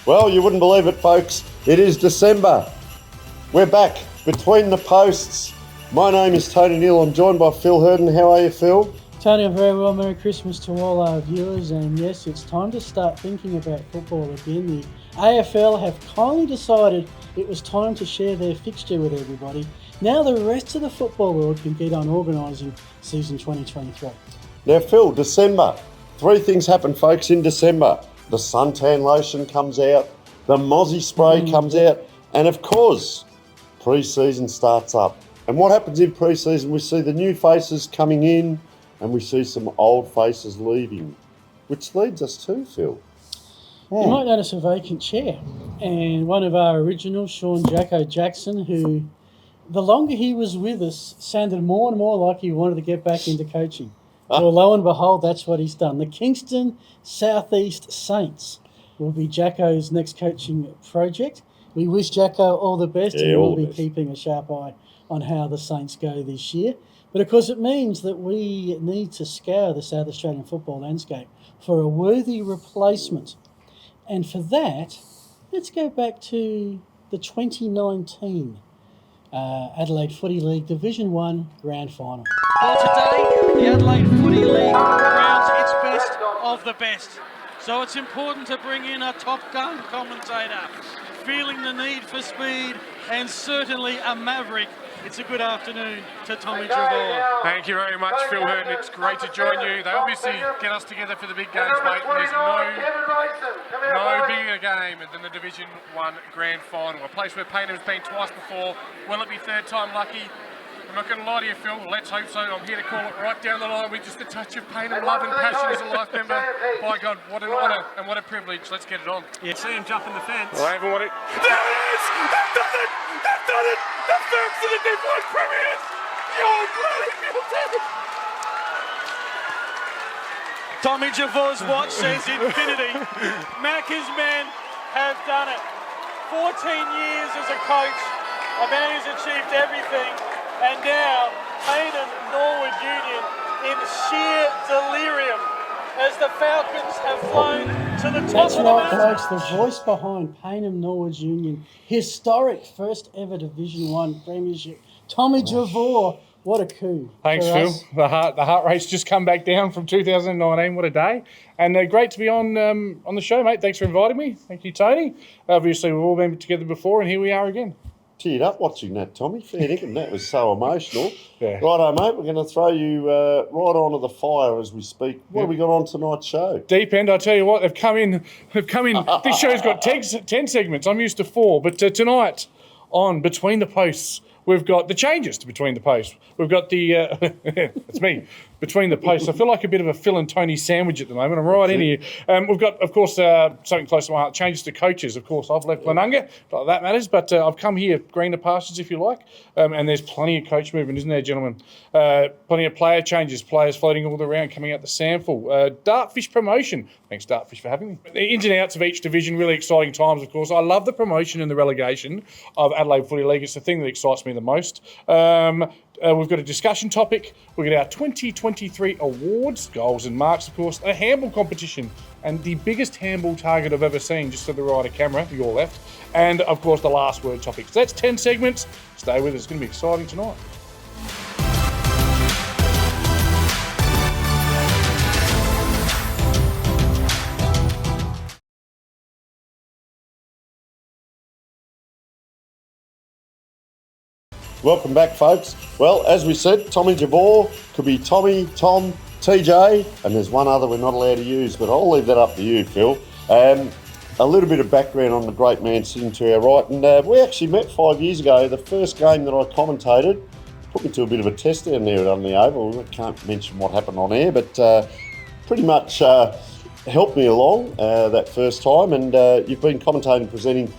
Well, you wouldn't believe it, folks. It is December. We're back between the posts. My name is Tony Neill. I'm joined by Phil Herden. How are you, Phil? Tony, I'm very well. Merry Christmas to all our viewers. And yes, it's time to start thinking about football again. The AFL have kindly decided it was time to share their fixture with everybody. Now the rest of the football world can get on organising season 2023. Now, Phil, December. 3 things happen, folks, in December. The suntan lotion comes out, the mozzie spray comes out, and of course, pre-season starts up. And what happens in pre-season? We see the new faces coming in and we see some old faces leaving, which leads us to, Phil. You might notice a vacant chair. And one of our originals, Sean Jacko Jackson, who the longer he was with us, sounded more and more like he wanted to get back into coaching. Well, lo and behold, that's what he's done. The Kingston Southeast Saints will be Jacko's next coaching project. We wish Jacko all the best, and we'll be keeping a sharp eye on how the Saints go this year. But of course, it means that we need to scour the South Australian football landscape for a worthy replacement. And for that, let's go back to the 2019 Adelaide Footy League Division 1 Grand Final. Well, today, the Adelaide Footy League crowns its best of the best. So it's important to bring in a Top Gun commentator, feeling the need for speed, and certainly a maverick. It's a good afternoon to Tommy Javor. Thank you very much, Phil Herden. It's great to join you. They obviously get us together for the big games, mate. There's no bigger game than the Division 1 Grand Final, a place where Paynham's been twice before. Will it be third time lucky? I'm not going to lie to you, Phil. Let's hope so. I'm here to call it right down the line with just a touch of Paynham love and passion as a life member. By God, what an honour and what a privilege. Let's get it on. Yeah, see him jumping the fence. Well, I haven't wanted... There it is! They've done it! They've done it! The first of the Deep Line Premiers! Yo, bloody fantastic! Tommy Javor's watch says infinity. Macca's men have done it. 14 years as a coach, a man who's achieved everything. And now, Paynham Norwood Union in sheer delirium as the Falcons have flown to the top That's of the right, mountain. folks. The voice behind Paynham Norwood Union, historic first ever Division 1 premiership. Tommy Javor, what a coup. Thanks, for Phil. us. The heart rate's just come back down from 2019. What a day. And great to be on the show, mate. Thanks for inviting me. Thank you, Tony. Obviously, we've all been together before, and here we are again. Teared up watching that, Tommy. Fair dinkum, that was so emotional. Yeah. Righto, mate, we're going to throw you right onto the fire as we speak. What have we got on tonight's show? Deep end, I tell you what, they've come in. This show's got 10 segments. I'm used to 4. But tonight, on Between the Posts, we've got the changes to Between the Posts. We've got the, it's me, Between the Posts. I feel like a bit of a Phil and Tony sandwich at the moment. I'm right in here. We've got, of course, something close to my heart, changes to coaches. Of course, I've left Glenunga, not that matters, but I've come here, greener pastures, if you like. And there's plenty of coach movement, isn't there, gentlemen? Plenty of player changes, players floating all around, coming out the sample. Dartfish promotion. Thanks, Dartfish, for having me. The ins and outs of each division, really exciting times, of course. I love the promotion and the relegation of Adelaide Footy League. It's the thing that excites me the most. We've got a discussion topic. We've got our 2023 awards, goals and marks, of course, a handball competition, and the biggest handball target I've ever seen, just to the right of camera, to your left, and, of course, the last word topic. So that's 10 segments. Stay with us. It's going to be exciting tonight. Welcome back, folks. Well, as we said, Tommy Javor, could be Tommy, Tom, TJ, and there's one other we're not allowed to use, but I'll leave that up to you, Phil. A little bit of background on the great man sitting to our right, and we actually met 5 years ago. The first game that I commentated put me to a bit of a test down there at the Oval. I can't mention what happened on air, but pretty much helped me along that first time, and you've been commentating, presenting,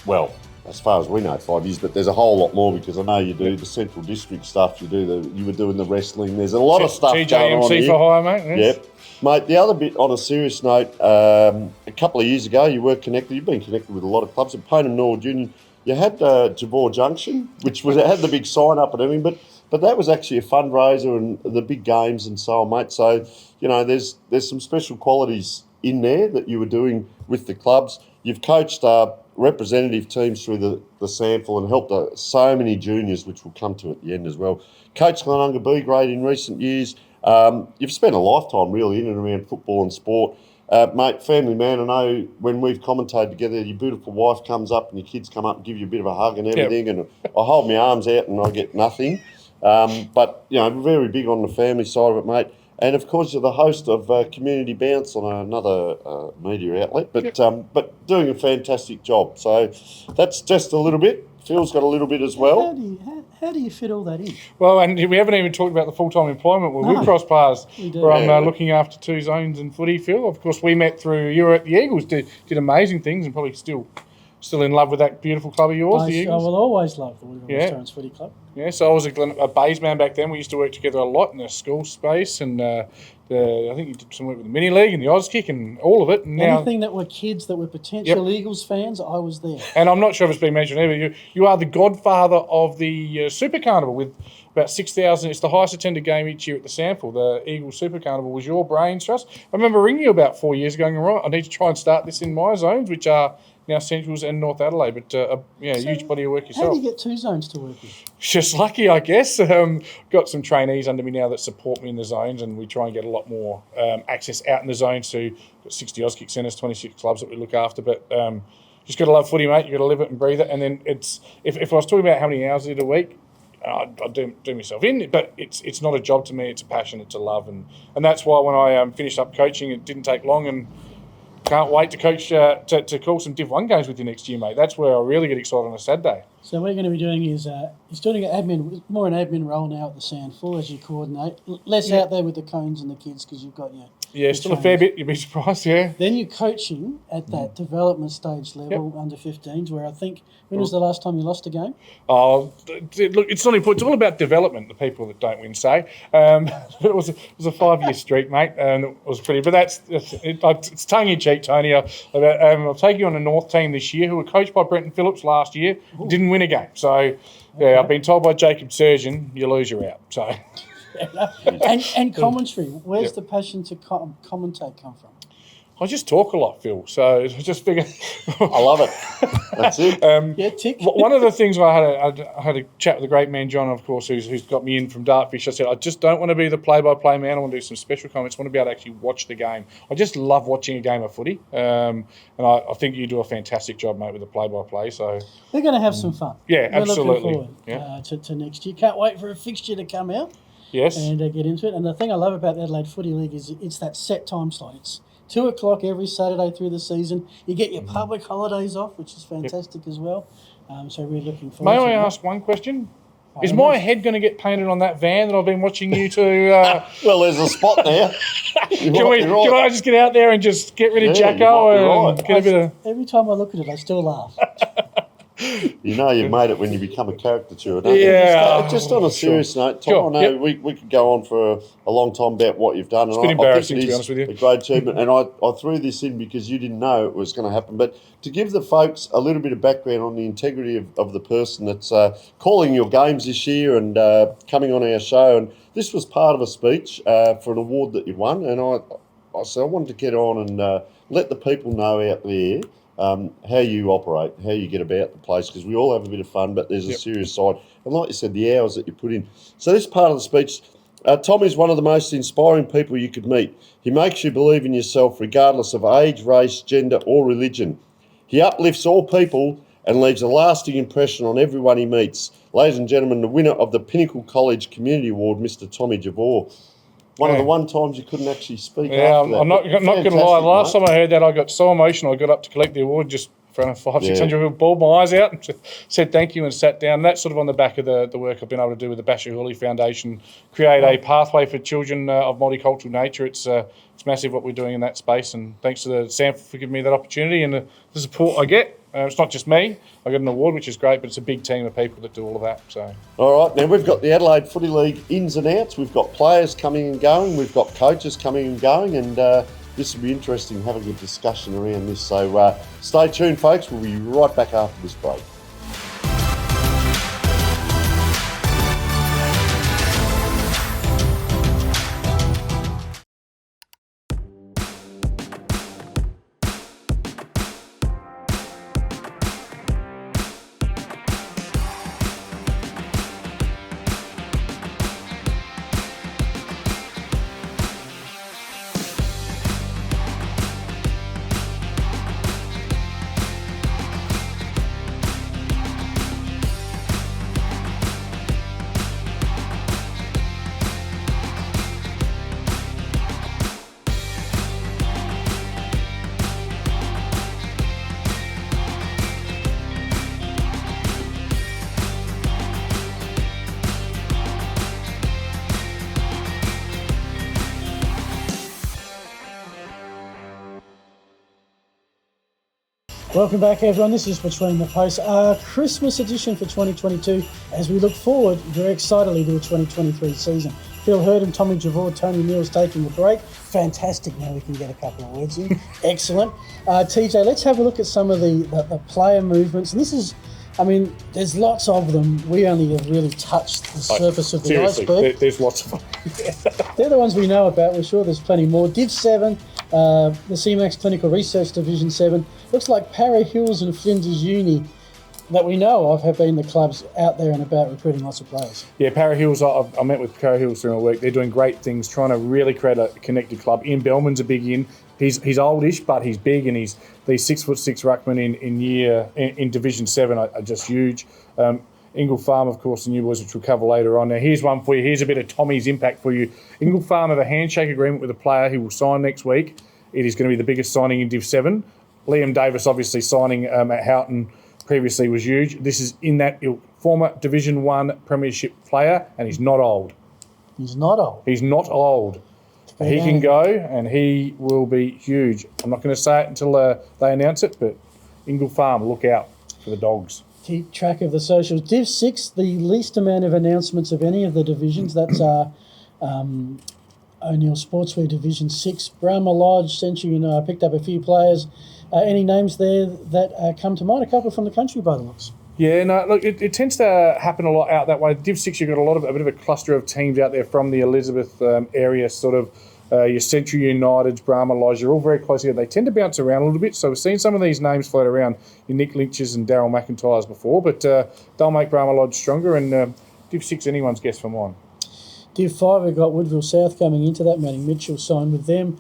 well, as far as we know, 5 years, but there's a whole lot more because I know you do the Central District stuff, you were doing the wrestling. There's a lot of stuff going on here. TJMC for hire, mate. Yes. Yep. Mate, the other bit, on a serious note, a couple of years ago, you were connected, you've been connected with a lot of clubs. At Paynham Norwood Union, you had Javor Junction, which had the big sign up and everything, but that was actually a fundraiser and the big games and so on, mate. So, you know, there's some special qualities in there that you were doing with the clubs. You've coached representative teams through the SANFL and helped so many juniors, which we'll come to at the end as well. Coached Glenunga B grade in recent years. You've spent a lifetime really in and around football and sport. Mate, family man, I know when we've commentated together, your beautiful wife comes up and your kids come up and give you a bit of a hug and everything, and I hold my arms out and I get nothing. But, you know, very big on the family side of it, mate. And, of course, you're the host of Community Bounce on another media outlet, but doing a fantastic job. So that's just a little bit. Phil's got a little bit as well. How do you fit all that in? Well, and we haven't even talked about the full-time employment where we've crossed paths, where I'm looking after 2 zones in footy, Phil. Of course, we met through, you were at the Eagles, did amazing things and probably still in love with that beautiful club of yours, the Eagles. I will always love the Woodville Restaurants Footy Club. Yeah, so I was a Bays man back then. We used to work together a lot in the school space, and I think you did some work with the mini league and the Oz Kick and all of it. And anything that were kids that were potential Eagles fans, I was there. And I'm not sure if it's been mentioned ever. You are the godfather of the Super Carnival with about 6,000. It's the highest attended game each year at the SANFL. The Eagles Super Carnival was your brains trust. I remember ringing you about 4 years ago going, right, I need to try and start this in my zones, which are now Centrals and North Adelaide, but huge body of work yourself. How do you get 2 zones to work with? Just lucky, I guess. Got some trainees under me now that support me in the zones, and we try and get a lot more access out in the zones to 60 Auskick centres, 26 clubs that we look after. But just got to love footy, mate. You got to live it and breathe it. And then it's if I was talking about how many hours I did a week, I'd do myself in. But it's not a job to me. It's a passion. It's a love, and that's why when I finished up coaching, it didn't take long and. Can't wait to coach to call some Div 1 games with you next year, mate. That's where I really get excited on a Saturday. So what you're going to be doing is he's doing more an admin role now at the SANFL as you coordinate. Less out there with the cones and the kids because you've got your still a fair bit. You'd be surprised, yeah. Then you're coaching at that development stage level under 15s, where I think when was the last time you lost a game? Oh, look, it's not important. It's all about development. The people that don't win say. It was a 5-year streak, mate, and it was pretty. But it's tongue in cheek, Tony. I'll take you on the North team this year, who were coached by Brenton Phillips last year. Ooh. Didn't win a game, so I've been told by Jacob Surgeon, you lose, you're out. So. and commentary. Where's the passion to commentate come from? I just talk a lot, Phil. So I just figure. I love it. That's it. Tick. One of the things I had a chat with the great man John, of course, who's got me in from Dartfish. I said I just don't want to be the play-by-play man. I want to do some special comments. I want to be able to actually watch the game. I just love watching a game of footy, and I think you do a fantastic job, mate, with the play-by-play. So we're going to have some fun. Yeah, we're absolutely. Looking forward to next year. Can't wait for a fixture to come out. Yes. And get into it. And the thing I love about the Adelaide Footy League is it's that set time slot. It's 2:00 every Saturday through the season. You get your public holidays off, which is fantastic as well. So we're looking forward to it. May I ask one question? Is my head going to get painted on that van that I've been watching you two? Well, there's a spot there. Can I just get out there and just get rid of Jacko? And get a bit of... Every time I look at it, I still laugh. You know you've made it when you become a caricature, don't you? Yeah. Just on a serious note, Tom, I know we could go on for a long time about what you've done. It's been embarrassing, to be honest with you. A great achievement. And I threw this in because you didn't know it was going to happen. But to give the folks a little bit of background on the integrity of the person that's calling your games this year and coming on our show. And this was part of a speech for an award that you won. And I said I wanted to get on and let the people know out there how you operate, how you get about the place, because we all have a bit of fun, but there's a serious side. And like you said, the hours that you put in. So this part of the speech, Tom is one of the most inspiring people you could meet. He makes you believe in yourself regardless of age, race, gender or religion. He uplifts all people and leaves a lasting impression on everyone he meets. Ladies and gentlemen, the winner of the Pinnacle College Community Award, Mr. Tommy Javor. One of the one times you couldn't actually speak. Yeah, after that. I'm not going to lie. Last time I heard that, I got so emotional. I got up to collect the award just for 500-600 people, bawled my eyes out and said thank you and sat down. And that's sort of on the back of the work I've been able to do with the Basher Hooley Foundation, create a pathway for children of multicultural nature. It's massive what we're doing in that space, and thanks to the SANFL for giving me that opportunity and the support I get. It's not just me. I got an award, which is great, but it's a big team of people that do all of that. So, all right, now we've got the Adelaide Footy League ins and outs. We've got players coming and going. We've got coaches coming and going, and this will be interesting having a discussion around this. So stay tuned, folks. We'll be right back after this break. Welcome back, everyone. This is Between the Posts, our Christmas edition for 2022. As we look forward very excitedly to the 2023 season. Phil Herden, Tommy Javor, Tony Neill's taking a break. Fantastic. Now we can get a couple of words in. Excellent. TJ, let's have a look at some of the player movements. And this is, I mean, there's lots of them. We only have really touched the surface of the iceberg. There's lots of them. They're the ones we know about. We're sure there's plenty more. Div 7, the CMAX Clinical Research Division 7. Looks like Para Hills and Flinders Uni that we know of have been the clubs out there and about recruiting lots of players. Yeah, Para Hills, I met with Para Hills during my week. They're doing great things, trying to really create a connected club. Ian Bellman's a big in. He's oldish, but he's big, and these 6'6" ruckmen in Division 7 are just huge. Ingle Farm, of course, the new boys, which we'll cover later on. Now, here's one for you. Here's a bit of Tommy's impact for you. Ingle Farm have a handshake agreement with a player who will sign next week. It is going to be the biggest signing in Div 7. Liam Davis, obviously, signing at Houghton previously was huge. This is in that ilk. Former Division 1 Premiership player, and he's not old. He's not old. He's not old. He can go, and he will be huge. I'm not going to say it until they announce it, but Ingle Farm, look out for the dogs. Keep track of the socials. Div 6, the least amount of announcements of any of the divisions. That's O'Neill Sportswear Division 6. Brahma Lodge, Century, picked up a few players. Any names there that come to mind? A couple from the country by the looks. Yeah, no, look, it tends to happen a lot out that way. Div 6, you've got a bit of a cluster of teams out there from the Elizabeth area, sort of your Century Uniteds, Brahma Lodge, you're all very close together. They tend to bounce around a little bit, so we've seen some of these names float around, your Nick Lynch's and Daryl McIntyre's before, but they'll make Brahma Lodge stronger, and Div 6, anyone's guess for mine. Div 5, we've got Woodville South coming into that. Manny Mitchell signed with them.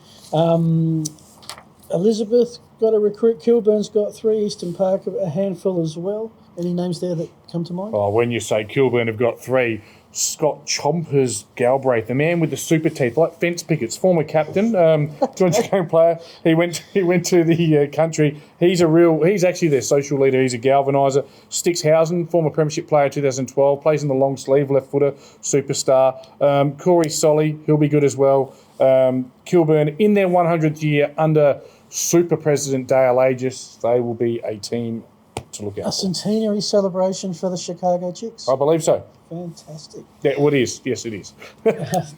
Elizabeth got a recruit. Kilburn's got 3. Eastern Park, a handful as well. Any names there that come to mind? Oh, when you say Kilburn have got 3, Scott Chompers Galbraith, the man with the super teeth, like fence pickets, former captain, joint game player. He went to the country. He's actually their social leader. He's a galvaniser. Stickhausen, former premiership player 2012, plays in the long sleeve, left footer, superstar. Corey Solly, he'll be good as well. Kilburn in their 100th year under Super President Dale Aegis, they will be a team to look out for. A centenary celebration for the Chicago Chicks. I believe so. Fantastic. Yeah, well, it is. Yes, it is.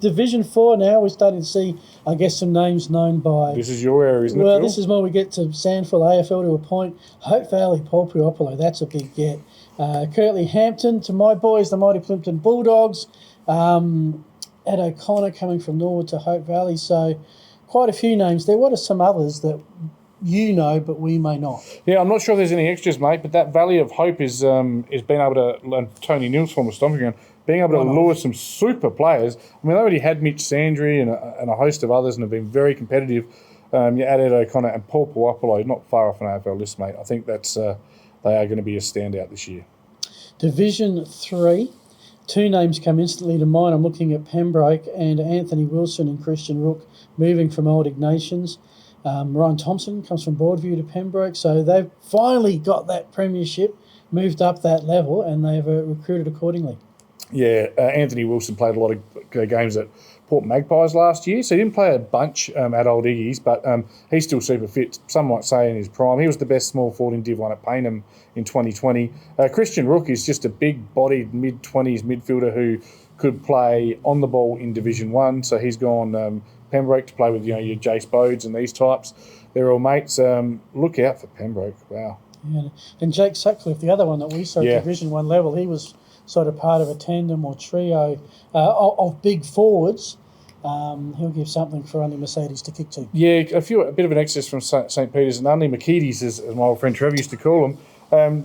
Division 4 now, we're starting to see, I guess, some names known by... This is your area, isn't it, Well, Phil? this is where we get to Sandford AFL to a point. Hope Valley, Paul Priopolo, that's a big get. Kirtley Hampton, to my boys, the Mighty Plimpton Bulldogs. Ed O'Connor coming from Norwood to Hope Valley. So quite a few names there. What are some others that you know, but we may not? Yeah, I'm not sure if there's any extras, mate, but that Valley of Hope is being able to, and Tony Neill's former stomping ground, being able to lure some super players. I mean, they already had Mitch Sandry and a host of others and have been very competitive. You add Ed O'Connor and Paul Puopolo, not far off an AFL list, mate. I think that's they are going to be a standout this year. Division 3. 2 names come instantly to mind. I'm looking at Pembroke and Anthony Wilson and Christian Rook moving from Old Ignatians. Ryan Thompson comes from Broadview to Pembroke, so they've finally got that premiership, moved up that level, and they've recruited accordingly. Yeah, Anthony Wilson played a lot of games at Port Magpies last year, so he didn't play a bunch at Old Iggy's, but he's still super fit. Some might say in his prime. He was the best small forward in Div 1 at Payneham in 2020. Christian Rook is just a big-bodied mid-20s midfielder who could play on the ball in Division 1, so he's gone Pembroke to play with your Jace Bodes and these types. They're all mates. Look out for Pembroke. Wow. Yeah. And Jake Sutcliffe, the other one that we saw at Division 1 level, he was sort of part of a tandem or trio of big forwards. He'll give something for only Mercedes to kick to. Yeah, a bit of an excess from St. Peter's and only McKeedy's, as my old friend Trevor used to call him.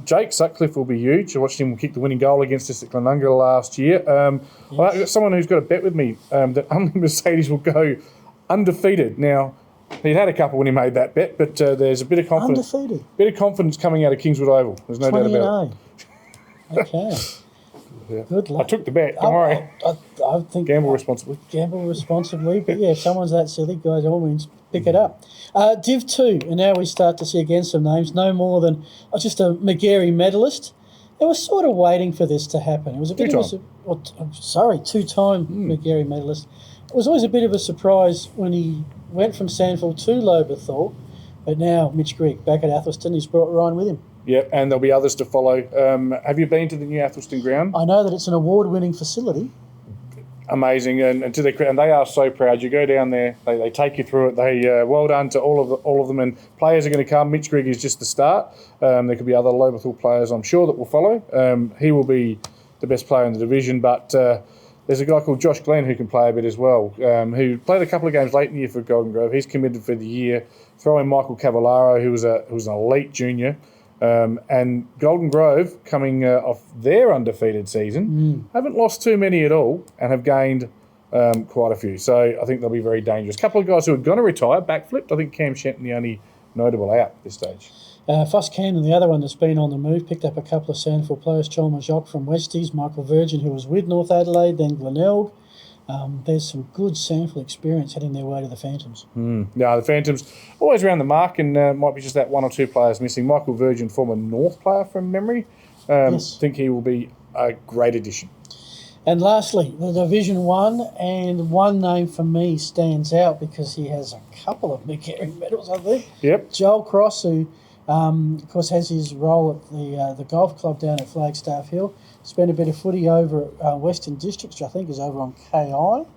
Jake Sutcliffe will be huge. I watched him kick the winning goal against us at Glenunga last year. I've got someone who's got a bet with me that only Mercedes will go undefeated. Now, he'd had a couple when he made that bet, but there's a bit of confidence. Undefeated? Bit of confidence coming out of Kingswood Oval. There's no doubt about it. Okay. Yeah. Good luck. I took the bet, don't worry. I think Gamble responsibly. Gamble responsibly, but yeah, if someone's that silly, guys, all means pick it up. Div 2, and now we start to see again some names, no more than just a McGarry medalist. They were sort of waiting for this to happen. It was a bit of a... two-time McGarry medalist. It was always a bit of a surprise when he went from Sandford to Lobethal, But now Mitch Grigg back at Athelston, he's brought Ryan with him. Yep, and there'll be others to follow. Have you been to the new Athelston ground? I know that it's an award-winning facility. Amazing, and to their credit, and they are so proud. You go down there, they take you through it. They well done to all of them, and players are going to come. Mitch Grigg is just the start. There could be other Loberthal players, I'm sure, that will follow. He will be the best player in the division, but there's a guy called Josh Glenn who can play a bit as well, who played a couple of games late in the year for Golden Grove. He's committed for the year. Throw in Michael Cavallaro, who was an elite junior. And Golden Grove, coming off their undefeated season, haven't lost too many at all and have gained quite a few. So I think they'll be very dangerous. A couple of guys who are going to retire, backflipped. I think Cam Shenton, the only notable out at this stage. Foss Camden, the other one that's been on the move, picked up a couple of Sandford players, Cholma Jock from Westies, Michael Virgin, who was with North Adelaide, then Glenelg. There's some good Sandford experience heading their way to the Phantoms. No, the Phantoms always around the mark, and might be just that one or two players missing. Michael Virgin, former North player from memory. Yes. Think he will be a great addition. And lastly, the Division 1, and one name for me stands out because he has a couple of McGarry medals, I think. Yep. Joel Cross, who, of course, has his role at the golf club down at Flagstaff Hill. Spent a bit of footy over at Western Districts, which I think is over on KI.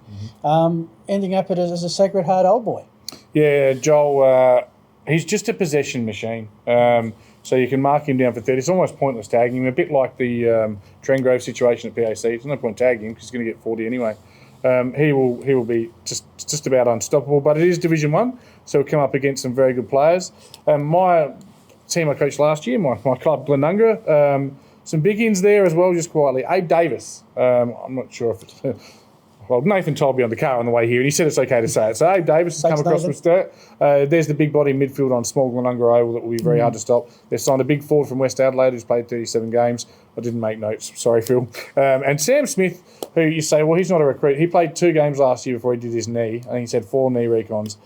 Ending up as a Sacred Heart old boy. Yeah, Joel, he's just a possession machine. So you can mark him down for 30. It's almost pointless tagging him, a bit like the Trengrove situation at PAC. There's no point tagging him because he's going to get 40 anyway. He will be just about unstoppable. But it is Division 1, so he'll come up against some very good players. My team I coached last year, my club, Glenunga, some big ins there as well, just quietly. Abe Davis, I'm not sure if it's... Well, Nathan told me on the car on the way here, and he said it's okay to say it. So Abe Davis has come across from Sturt. There's the big body midfield on small Glenunga Oval that will be very hard to stop. They've signed a big forward from West Adelaide who's played 37 games. I didn't make notes. Sorry, Phil. And Sam Smith, who you say, well, he's not a recruit. He played 2 games last year before he did his knee. I think he's had 4 knee recons.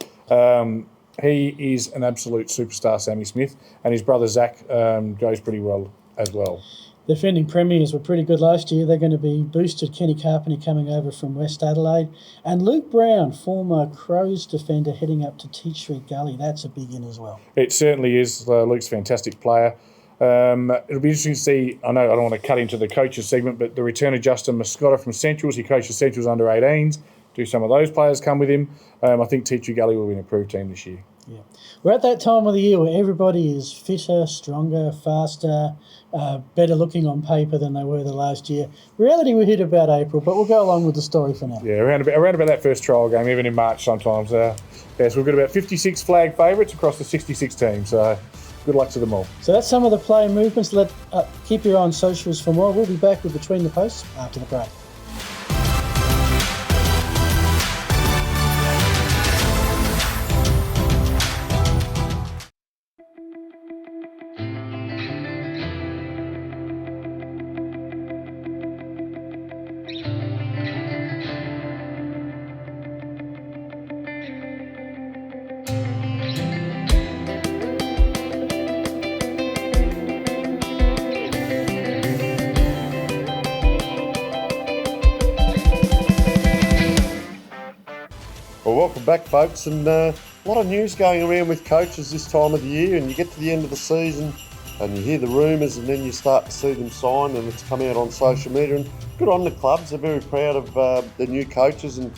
He is an absolute superstar, Sammy Smith, and his brother Zach goes pretty well as well. The defending premiers were pretty good last year. They're going to be boosted. Kenny Carpenter coming over from West Adelaide. And Luke Brown, former Crows defender, heading up to Teach Street Gully. That's a big in as well. It certainly is. Luke's a fantastic player. It'll be interesting to see, I know I don't want to cut into the coaches segment, but the return of Justin Mascotta from Centrals. He coaches Centrals under 18s. Do some of those players come with him? I think Teach Street Gully will be an improved team this year. Yeah, we're at that time of the year where everybody is fitter, stronger, faster, better looking on paper than they were the last year. Reality we hit about April, but we'll go along with the story for now. Yeah, around about that first trial game, even in March sometimes. Yes, we've got about 56 flag favourites across the 66 teams, so good luck to them all. So that's some of the player movements. Keep your eye on socials for more. We'll be back with Between the Posts after the break. Well, welcome back, folks, and a lot of news going around with coaches this time of the year, and you get to the end of the season and you hear the rumours and then you start to see them sign and it's come out on social media, and good on the clubs. They're very proud of the new coaches, and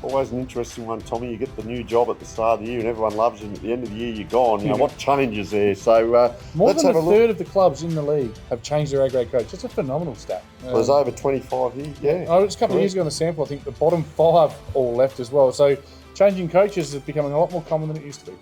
always an interesting one, Tommy. You get the new job at the start of the year and everyone loves you, and at the end of the year you're gone. You know, what changes there? So more let's than have a third of the clubs in the league have changed their A-grade coach. That's a phenomenal stat. There's over 25 here, yeah. Oh, it's a couple of years ago on the sample, I think the bottom 5 all left as well. So changing coaches is becoming a lot more common than it used to be.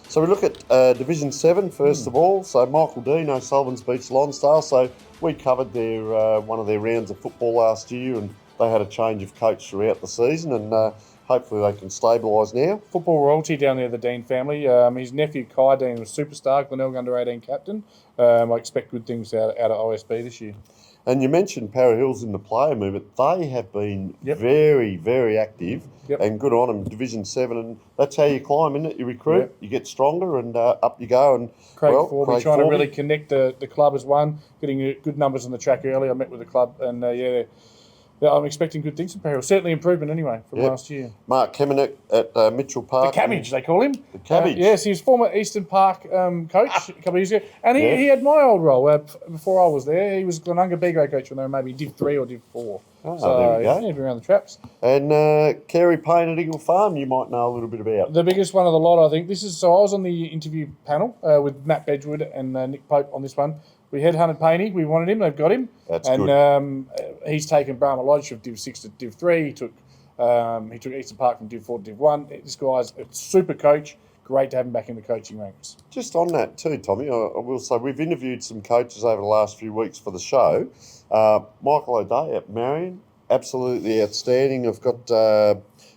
So we look at Division 7 first of all. So Michael Dean, O'Sullivan's beats Lonsdale. So we covered their one of their rounds of football last year, and they had a change of coach throughout the season, and hopefully they can stabilise now. Football royalty down there, the Dean family. His nephew Kai Dean was superstar, Glenelg under 18 captain. I expect good things out of OSB this year. And you mentioned Para Hills in the player movement. They have been very, very active, and good on them. Division 7, and that's how you climb, isn't it? You recruit, you get stronger, and up you go. And Craig Forby trying to really connect the club as one, getting good numbers on the track early. I met with the club, and I'm expecting good things from Perry. Certainly improvement anyway from last year. Mark Kamenik at Mitchell Park. The Cabbage, they call him. The Cabbage. Yes, he was former Eastern Park coach a couple of years ago. And he had my old role. Before I was there, he was Glenunga B-grade coach when they were maybe Div 3 or Div 4. Oh, so, there we go. Yeah, been around the traps. And Kerry Payne at Eagle Farm, you might know a little bit about. The biggest one of the lot, I think. So I was on the interview panel with Matt Bedgewood and Nick Pope on this one. We headhunted Paney. We wanted him. They've got him. That's good. good. And he's taken Brahma Lodge from Div 6 to Div 3. He took Eastern Park from Div 4 to Div 1. This guy's a super coach. Great to have him back in the coaching ranks. Just on that too, Tommy, I will say we've interviewed some coaches over the last few weeks for the show. Michael O'Day at Marion, absolutely outstanding. I've got,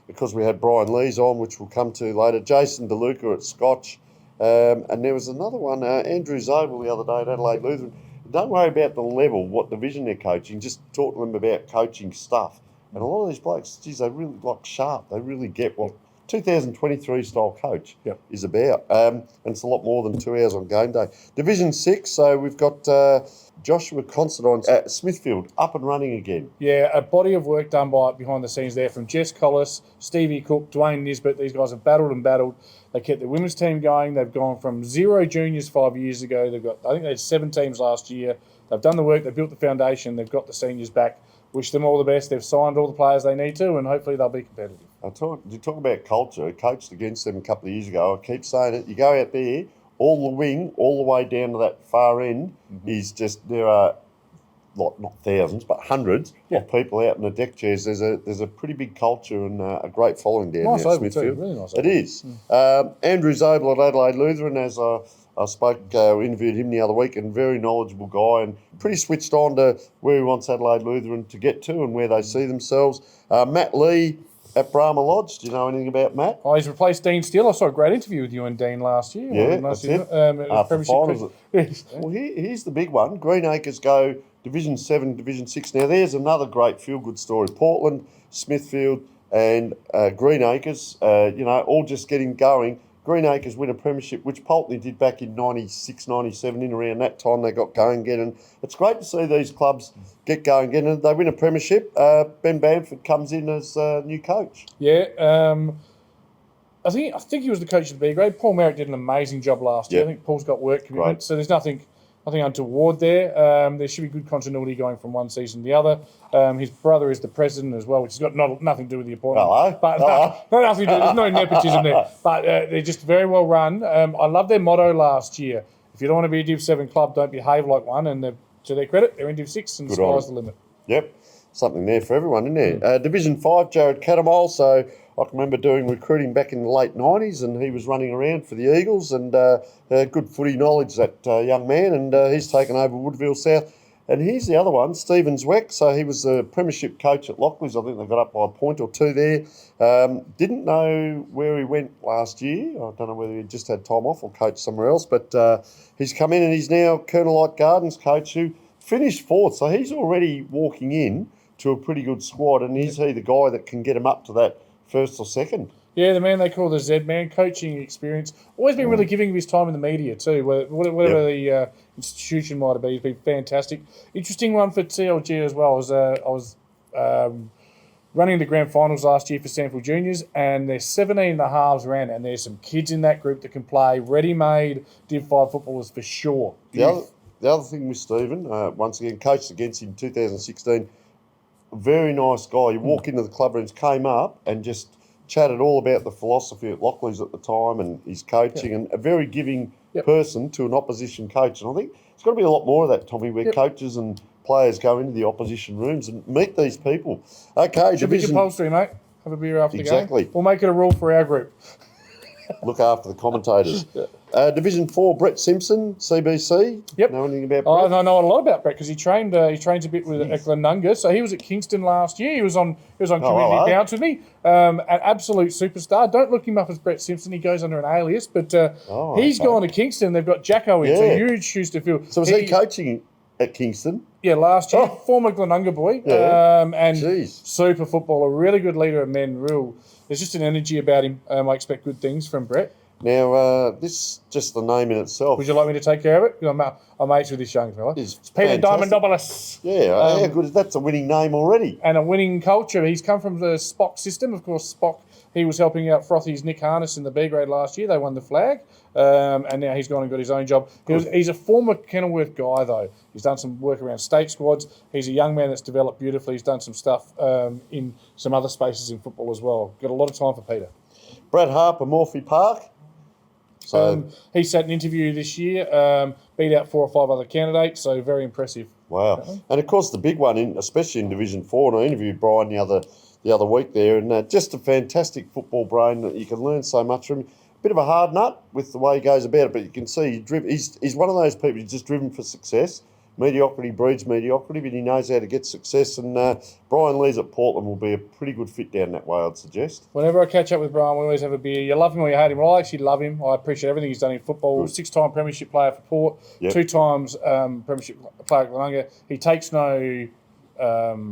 because we had Brian Lees on, which we'll come to later, Jason DeLuca at Scotch. And there was another one, Andrew Zobel the other day at Adelaide Lutheran. Don't worry about the level, what division they're coaching, just talk to them about coaching stuff. And a lot of these blokes, geez, they really like sharp. They really get what 2023 style coach is about. And it's a lot more than 2 hours on game day. Division 6, so we've got Joshua Considine at Smithfield up and running again. Yeah, a body of work done behind the scenes there from Jess Collis, Stevie Cook, Dwayne Nisbet. These guys have battled and battled. They kept the women's team going. They've gone from 0 juniors 5 years ago. I think they had 7 teams last year. They've done the work. They've built the foundation. They've got the seniors back. Wish them all the best. They've signed all the players they need to, and hopefully they'll be competitive. You talk about culture. I coached against them a couple of years ago. I keep saying it. You go out there, all the wing, all the way down to that far end is just, there are not thousands, but hundreds of people out in the deck chairs. There's a pretty big culture and a great following down nice there at oval Smithfield. too. Really nice. It is. Andrew Zobel at Adelaide Lutheran, as I spoke, interviewed him the other week, and very knowledgeable guy and pretty switched on to where he wants Adelaide Lutheran to get to and where they see themselves. Matt Lee at Brahma Lodge. Do you know anything about Matt? Oh, he's replaced Dean Steele. I saw a great interview with you and Dean last year. Yeah, that's it. After finals. Well, here's the big one. Greenacres go Division 7, Division 6. Now, there's another great feel-good story. Portland, Smithfield and Greenacres, all just getting going. Greenacres win a premiership, which Pulteney did back in 96, 97, in around that time they got going again. And it's great to see these clubs get going again. And they win a premiership. Ben Bamford comes in as new coach. Yeah, I think he was the coach of the B grade. Paul Merrick did an amazing job last year. I think Paul's got work commitment, so there's nothing untoward there. There should be good continuity going from one season to the other. His brother is the president as well, which has got nothing to do with the appointment. Nothing to do. There's no nepotism there. But they're just very well run. I love their motto last year. If you don't want to be a Div 7 club, don't behave like one. And to their credit, they're in Div 6 and the sky's the limit. Yep. Something there for everyone, isn't there? Division 5, Jared Catamole. So I can remember doing recruiting back in the late 90s, and he was running around for the Eagles, and good footy knowledge, that young man, and he's taken over Woodville South. And here's the other one, Stephen Zweck. So he was the premiership coach at Lockleys. I think they got up by a point or two there. Didn't know where he went last year. I don't know whether he just had time off or coached somewhere else, but he's come in and he's now Colonel Light Gardens coach, who finished 4th. So he's already walking in to a pretty good squad, and is he the guy that can get him up to that 1st or 2nd? Yeah, the man they call the Z-man, coaching experience. Always been really giving of his time in the media too, whatever the institution might have been. He's been fantastic. Interesting one for TLG as well. I was running the grand finals last year for Stanfield Juniors, and there's 17 and a halves ran, and there's some kids in that group that can play ready-made Div 5 footballers for sure. The other thing with Stephen, once again, coached against him in 2016, very nice guy. You walk into the club rooms, came up and just chatted all about the philosophy at Lockleys at the time and his coaching, and a very giving person to an opposition coach. And I think there's got to be a lot more of that, Tommy, where coaches and players go into the opposition rooms and meet these people. Okay, should be compulsory, mate. Have a beer after the game. Exactly. We'll make it a rule for our group. Look after the commentators. Division 4, Brett Simpson, CBC. Yep. Know anything about Brett? I know a lot about Brett because he trains a bit with Glenunga. So he was at Kingston last year. He was on Community Bounce with me. An absolute superstar. Don't look him up as Brett Simpson. He goes under an alias, but he's gone to Kingston. They've got Jacko in. So huge shoes to fill. So was he coaching at Kingston? Yeah, last year. Former Glenunga boy. Yeah. And super footballer. Really good leader of men. There's just an energy about him. I expect good things from Brett. Now, this is just the name in itself. Would you like me to take care of it? 'Cause I'm mates with this young fella. It's It's Peter fantastic. Diamondopoulos. Yeah, how good is that? That's a winning name already. And a winning culture. He's come from the Spock system. Of course, Spock, he was helping out Frothy's Nick Harness in the B grade last year. They won the flag. And now he's gone and got his own job. He's a former Kenilworth guy, though. He's done some work around state squads. He's a young man that's developed beautifully. He's done some stuff in some other spaces in football as well. Got a lot of time for Peter. Brad Harper, Morphy Park. So He sat an interview this year, beat out 4 or 5 other candidates, so very impressive. wow, and of course the big one, especially in Division 4, and I interviewed Brian the other week there, and just a fantastic football brain that you can learn so much from. Bit of a hard nut with the way he goes about it, but you can see he's one of those people who's just driven for success. Mediocrity breeds mediocrity, but he knows how to get success. And Brian Lees at Portland will be a pretty good fit down that way, I'd suggest. Whenever I catch up with Brian, we always have a beer. You love him or you hate him. Well, I actually love him. I appreciate everything he's done in football. Good. 6-time premiership player for Port, Yep. 2 times premiership player at Glenunga. He takes no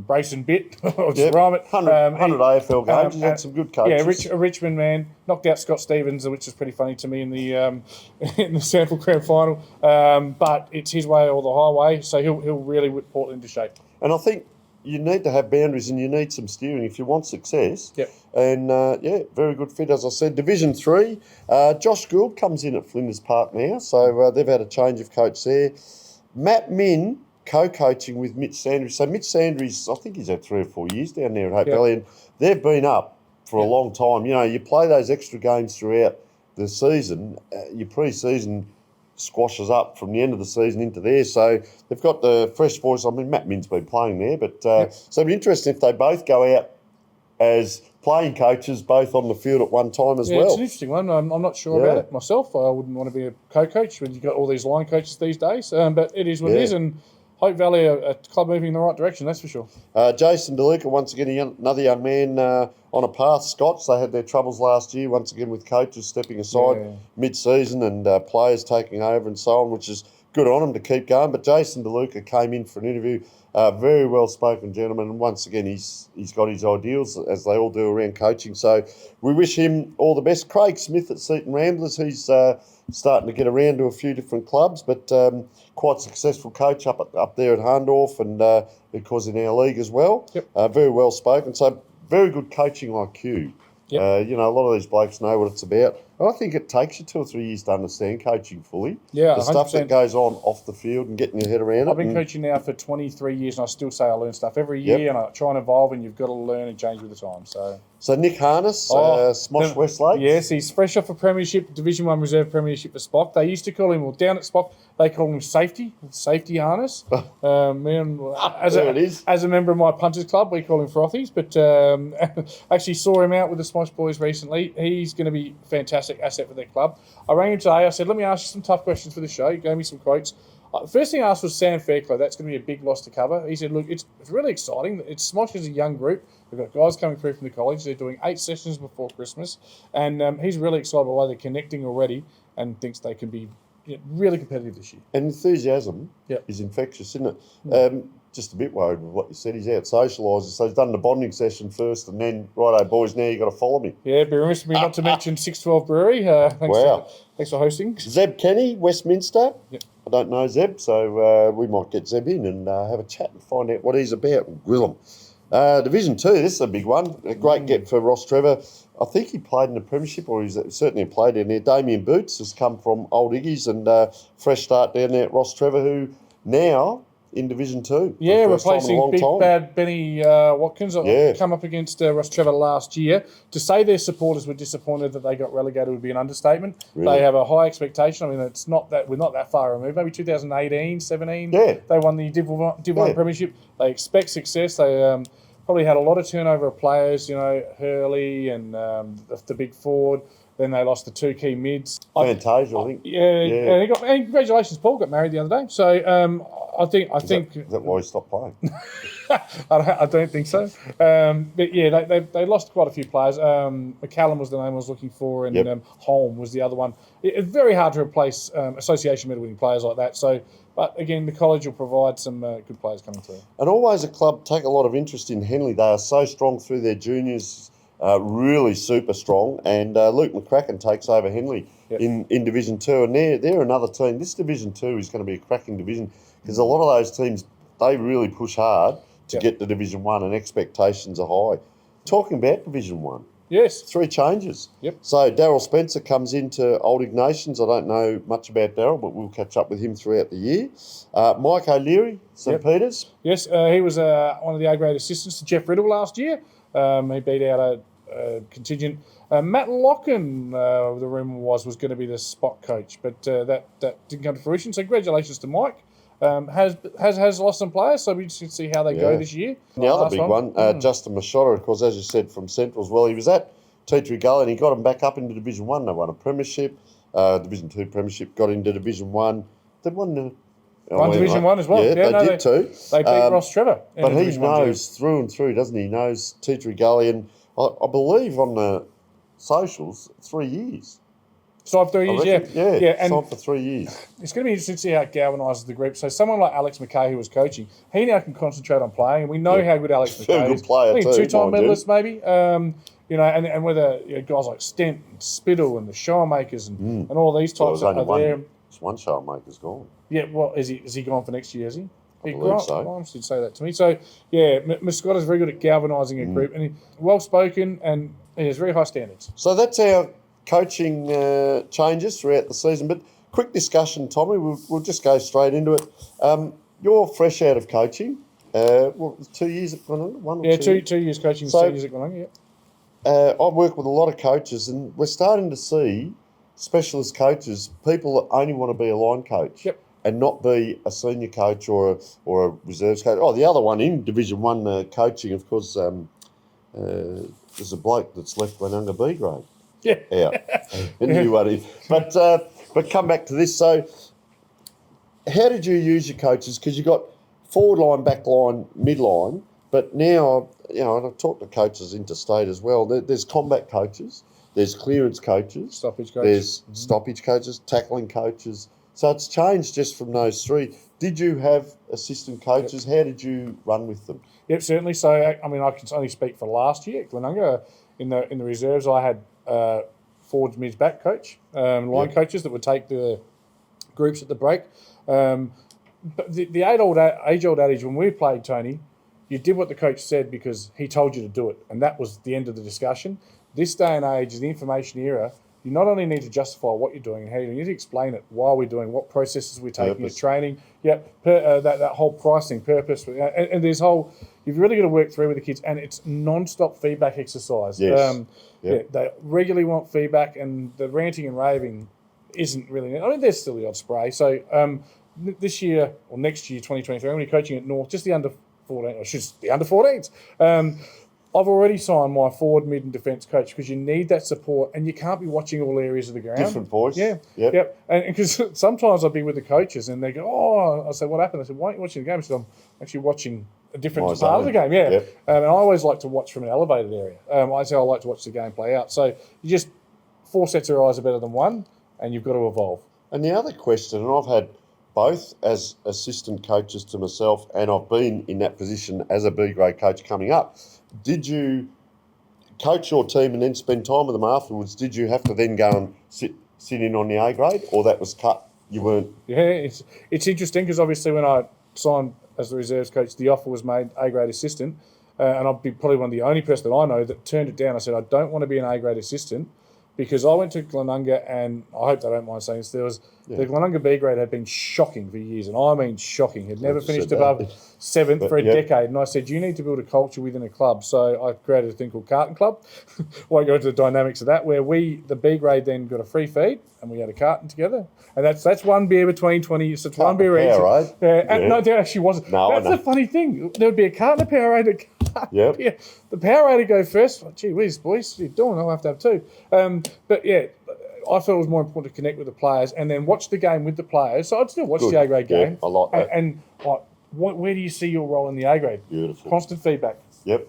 brace and bit. I'll just Yep. rhyme it. 100 AFL games. He's had some good coaches. Yeah, a Richmond man. Knocked out Scott Stevens, which is pretty funny to me in the in the Sample Grand Final. But it's his way or the highway, so he'll really whip Portland into shape. And I think you need to have boundaries and you need some steering if you want success. Yep. And, very good fit, as I said. Division 3, Josh Gould comes in at Flinders Park now, so they've had a change of coach there. Matt Min co-coaching with Mitch Sandridge. So Mitch Sandridge, I think he's had 3 or 4 years down there at Hope Valley, and they've been up for a long time. You know, you play those extra games throughout the season, your pre-season squashes up from the end of the season into there. So they've got the fresh voice. I mean, Matt Min's been playing there, but so it'd be interesting if they both go out as playing coaches, both on the field at one time as well. It's an interesting one. I'm not sure about it myself. I wouldn't want to be a co-coach when you've got all these line coaches these days, but it is what it is, and Hope Valley, a club moving in the right direction, that's for sure. Jason DeLuca, once again, another young man on a path. Scots, they had their troubles last year, once again with coaches stepping aside mid-season and players taking over and so on, which is good on them to keep going. But Jason DeLuca came in for an interview, very well-spoken gentleman, and once again, he's got his ideals, as they all do around coaching. So we wish him all the best. Craig Smith at Seaton Ramblers, he's starting to get around to a few different clubs, but quite successful coach up there at Harndorf, and because in our league as well. Yep. Very well spoken. So very good coaching IQ. Yep. You know, a lot of these blokes know what it's about. And I think it takes you 2 or 3 years to understand coaching fully. Yeah, the stuff 100%. that goes on off the field and getting your head around it. I've been coaching now for 23 years, and I still say I learn stuff every year, and I try and evolve, and you've got to learn and change with the time. So Nick Harness, Smosh Westlake. Yes, he's fresh off a premiership, Division 1 reserve premiership for Spock. They used to call him, well, down at Spock, they call him Safety Harness. As a member of my punters club, we call him Frothies, but actually saw him out with the Smosh boys recently. He's going to be a fantastic asset for their club. I rang him today. I said, let me ask you some tough questions for the show. He gave me some quotes. The first thing I asked was Sam Fairclough. That's going to be a big loss to cover. He said, look, it's really exciting. Smosh is a young group. We've got guys coming through from the college. They're doing 8 sessions before Christmas. And he's really excited by the way they're connecting already and thinks they can be really competitive this year. And enthusiasm is infectious, isn't it? Just a bit worried with what you said. He's out socialising, so he's done the bonding session first, and then, righto, boys, now you've got to follow me. Yeah, be remiss of me not to mention 612 Brewery. Thanks for hosting. Zeb Kenny, Westminster. Yep. I don't know Zeb, so we might get Zeb in and have a chat and find out what he's about. We'll grill him. Division 2, this is a big one. A great get for Ross Trevor. I think he played in the premiership, or he's certainly played in there. Damien Boots has come from Old Iggy's, and fresh start down there at Ross Trevor, who now in Division 2. Yeah, replacing big bad Benny Watkins. Come up against Ross Trevor last year. To say their supporters were disappointed that they got relegated would be an understatement. Really? They have a high expectation. I mean, it's not that we're not that far removed. Maybe 2018, 17. Yeah. They won the Div 1 premiership. They expect success. They probably had a lot of turnover of players. You know, Hurley and the big forward. Then they lost the 2 key mids. Fantasia, I think. And congratulations, Paul got married the other day. So I think Is that why he stopped playing? I don't think so. But yeah, they lost quite a few players. McCallum was the name I was looking for, and Holm was the other one. It's very hard to replace association medal winning players like that. So, but again, the college will provide some good players coming through. And always a club take a lot of interest in Henley. They are so strong through their juniors. really super strong, and Luke McCracken takes over Henley in Division 2, and they're another team. This Division 2 is going to be a cracking division because a lot of those teams, they really push hard to get to Division 1 and expectations are high. Talking about Division 1. Yes. 3 changes. Yep. So Daryl Spencer comes into Old Ignatians. I don't know much about Daryl, but we'll catch up with him throughout the year. Mike O'Leary, St Peters. Yes, he was one of the A-grade assistants to Jeff Riddle last year. He beat out a contingent. Matt Locken, the rumour was going to be the spot coach, but that didn't come to fruition. So congratulations to Mike. Has lost some players, so we just see how they go this year. The other big one, Justin Machota, of course, as you said, from Central as well. He was at Tea Gully and he got them back up into Division 1. They won a premiership, Division 2 premiership, got into Division 1. They won Division 1 as well. Yeah, they did too. They beat Ross Trevor. But he knows through and through, doesn't he? He knows Tea Gully, and I believe on the socials, 3 years. Signed for 3 years, yeah. And signed for 3 years. It's going to be interesting to see how it galvanises the group. So someone like Alex McKay, who was coaching, he now can concentrate on playing, and we know how good Alex McKay is. Good player I think too, two-time medalist maybe. And whether guys like Stent, and Spittle, and the Showmakers, and all these types are there. It's one Showmaker's gone. Yeah, well, is he gone for next year? Is he? I believe so. Grimes did say that to me. So yeah, Scott is very good at galvanising a group, and well spoken, and he has very high standards. So that's our coaching changes throughout the season. But quick discussion, Tommy. We'll just go straight into it. You're fresh out of coaching. 2 years at Glenunga? 1 or 2? 2 years coaching, seniors at Glenunga. I work with a lot of coaches, and we're starting to see specialist coaches, people that only want to be a line coach. Yep. And not be a senior coach or a reserves coach. Oh, the other one in Division 1 coaching, of course, there's a bloke that's left Glenunga B grade. Yeah. A new one. But come back to this. So how did you use your coaches? Because you got forward line, back line, midline, but now, and I've talked to coaches interstate as well. There's combat coaches, there's clearance coaches, stoppage coaches, there's stoppage coaches, tackling coaches. So it's changed just from those 3. Did you have assistant coaches? Yep. How did you run with them? Yep, certainly. So I can only speak for last year at Glenunga. In the reserves, I had forwards, mids, back coach, line coaches that would take the groups at the break. But the age-old adage when we played, Tony, you did what the coach said because he told you to do it, and that was the end of the discussion. This day and age is the information era. You not only need to justify what you're doing and how you're doing, you need to explain it, why we're doing, what processes we're taking, the training, that whole pricing purpose. And there's you've really got to work through with the kids, and it's non-stop feedback exercise. Yes. They regularly want feedback, and the ranting and raving isn't really... there's still the odd spray. So this year, or next year, 2023, I'm going to be coaching at North, just the under 14, or just the under 14s. I've already signed my forward, mid and defence coach because you need that support and you can't be watching all areas of the ground. Different voice. Yeah. Yep. And because sometimes I'll be with the coaches and they go, I say, what happened? I said, why aren't you watching the game? I said, I'm actually watching a different part of the game. Yeah. Yep. And I always like to watch from an elevated area. That's how I like to watch the game play out. So you just 4 sets of eyes are better than 1 and you've got to evolve. And the other question, and I've had both as assistant coaches to myself and I've been in that position as a B-grade coach coming up. Did you coach your team and then spend time with them afterwards? Did you have to then go and sit in on the A grade, or that was cut? You weren't. Yeah, it's interesting because obviously when I signed as the reserves coach, the offer was made A grade assistant, and I'll be probably one of the only person that I know that turned it down. I said I don't want to be an A grade assistant because I went to Glenunga, and I hope they don't mind saying this. The Glenunga B grade had been shocking for years, and I mean shocking. Had never finished above 7th for a decade. And I said, you need to build a culture within a club. So I created a thing called Carton Club. Won't go into the dynamics of that, where the B grade then got a free feed, and we had a carton together. And that's one beer between 20. So it's one beer each. Powerade. No, there actually wasn't. No, that's the funny thing. There would be a carton of Powerade. Yep. Yeah, the Powerade would go first. Oh, gee whiz, boys, what are you doing? I'll have to have 2. But yeah, I felt it was more important to connect with the players and then watch the game with the players. So I'd still watch the A-grade game. I like that. And where do you see your role in the A-grade? Beautiful. Constant feedback. Yep.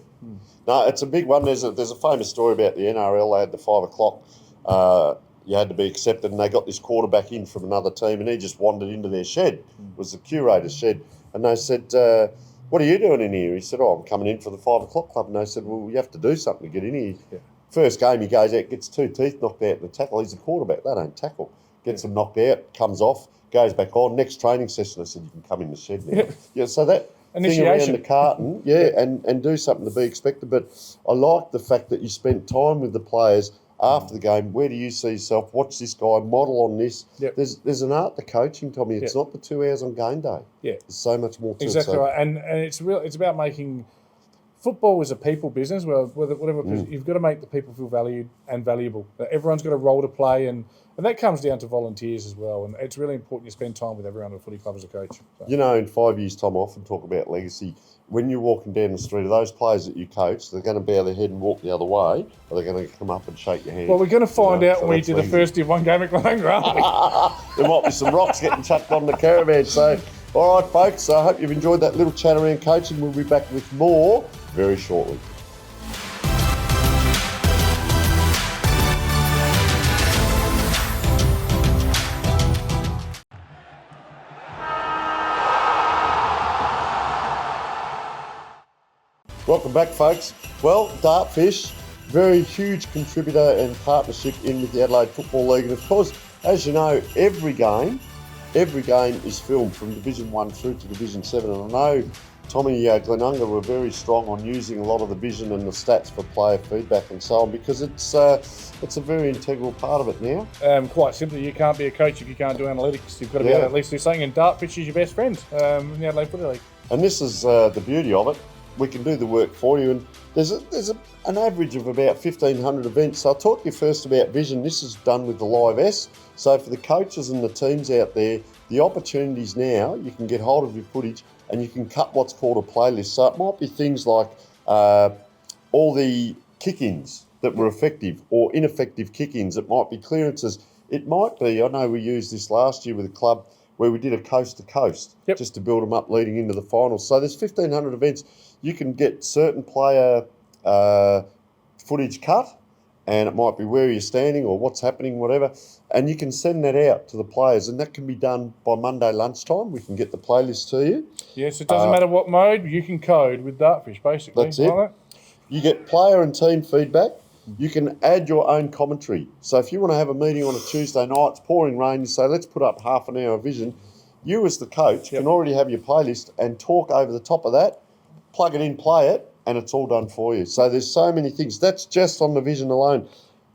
No, it's a big one. There's a famous story about the NRL. They had the 5 o'clock. You had to be accepted, and they got this quarterback in from another team, and he just wandered into their shed. It was the curator's shed. And they said, what are you doing in here? He said, I'm coming in for the 5 o'clock club. And they said, well, you have to do something to get in here. Yeah. First game, he goes out, gets 2 teeth knocked out in the tackle. He's a quarterback. They don't tackle. Gets them knocked out, comes off, goes back on. Next training session, I said, you can come in the shed now. Yeah, so that thing around the carton, and do something to be expected. But I like the fact that you spent time with the players after the game. Where do you see yourself? Watch this guy, model on this. Yep. There's an art to coaching, Tommy. It's not the 2 hours on game day. Yeah. There's so much more to it. Exactly right. And it's about making football is a people business. Well, whatever you've got to make the people feel valued and valuable. Everyone's got a role to play, and that comes down to volunteers as well. And it's really important you spend time with everyone at a footy club as a coach. So. You know, in 5 years' time, I often talk about legacy. When you're walking down the street, are those players that you coach, they're going to bow their head and walk the other way, or they're going to come up and shake your hand? Well, we're going to find out when we do the first Div 1 game at Glenunga, aren't we? There might be some rocks getting chucked on the caravan. So, all right, folks, I hope you've enjoyed that little chat around coaching. We'll be back with more very shortly. Welcome back, folks. Well, Dartfish, very huge contributor and partnership in with the Adelaide Football League. And of course, as you know, every game is filmed from Division 1 through to Division 7. And I know Tommy Glenunga were very strong on using a lot of the vision and the stats for player feedback and so on, because it's a very integral part of it now. Quite simply, you can't be a coach if you can't do analytics. You've got to be able to at least do something. And Dartfish is your best friend in the Adelaide Football League. And this is the beauty of it. We can do the work for you, and there's an average of about 1,500 events. So I'll talk to you first about vision. This is done with the Live S. So for the coaches and the teams out there, the opportunities now, you can get hold of your footage and you can cut what's called a playlist. So it might be things like all the kick-ins that were effective or ineffective kick-ins. It might be clearances. It might be, I know we used this last year with a club where we did a coast-to-coast just to build them up leading into the finals. So there's 1,500 events. You can get certain player footage cut, and it might be where you're standing or what's happening, whatever, and you can send that out to the players, and that can be done by Monday lunchtime. We can get the playlist to you. Yes, it doesn't matter what mode, you can code with Dartfish, basically. That's it. Like that. You get player and team feedback. You can add your own commentary. So if you want to have a meeting on a Tuesday night, it's pouring rain, you say, let's put up half an hour of vision. You as the coach can already have your playlist and talk over the top of that, plug it in, play it, and it's all done for you. So there's so many things. That's just on the vision alone.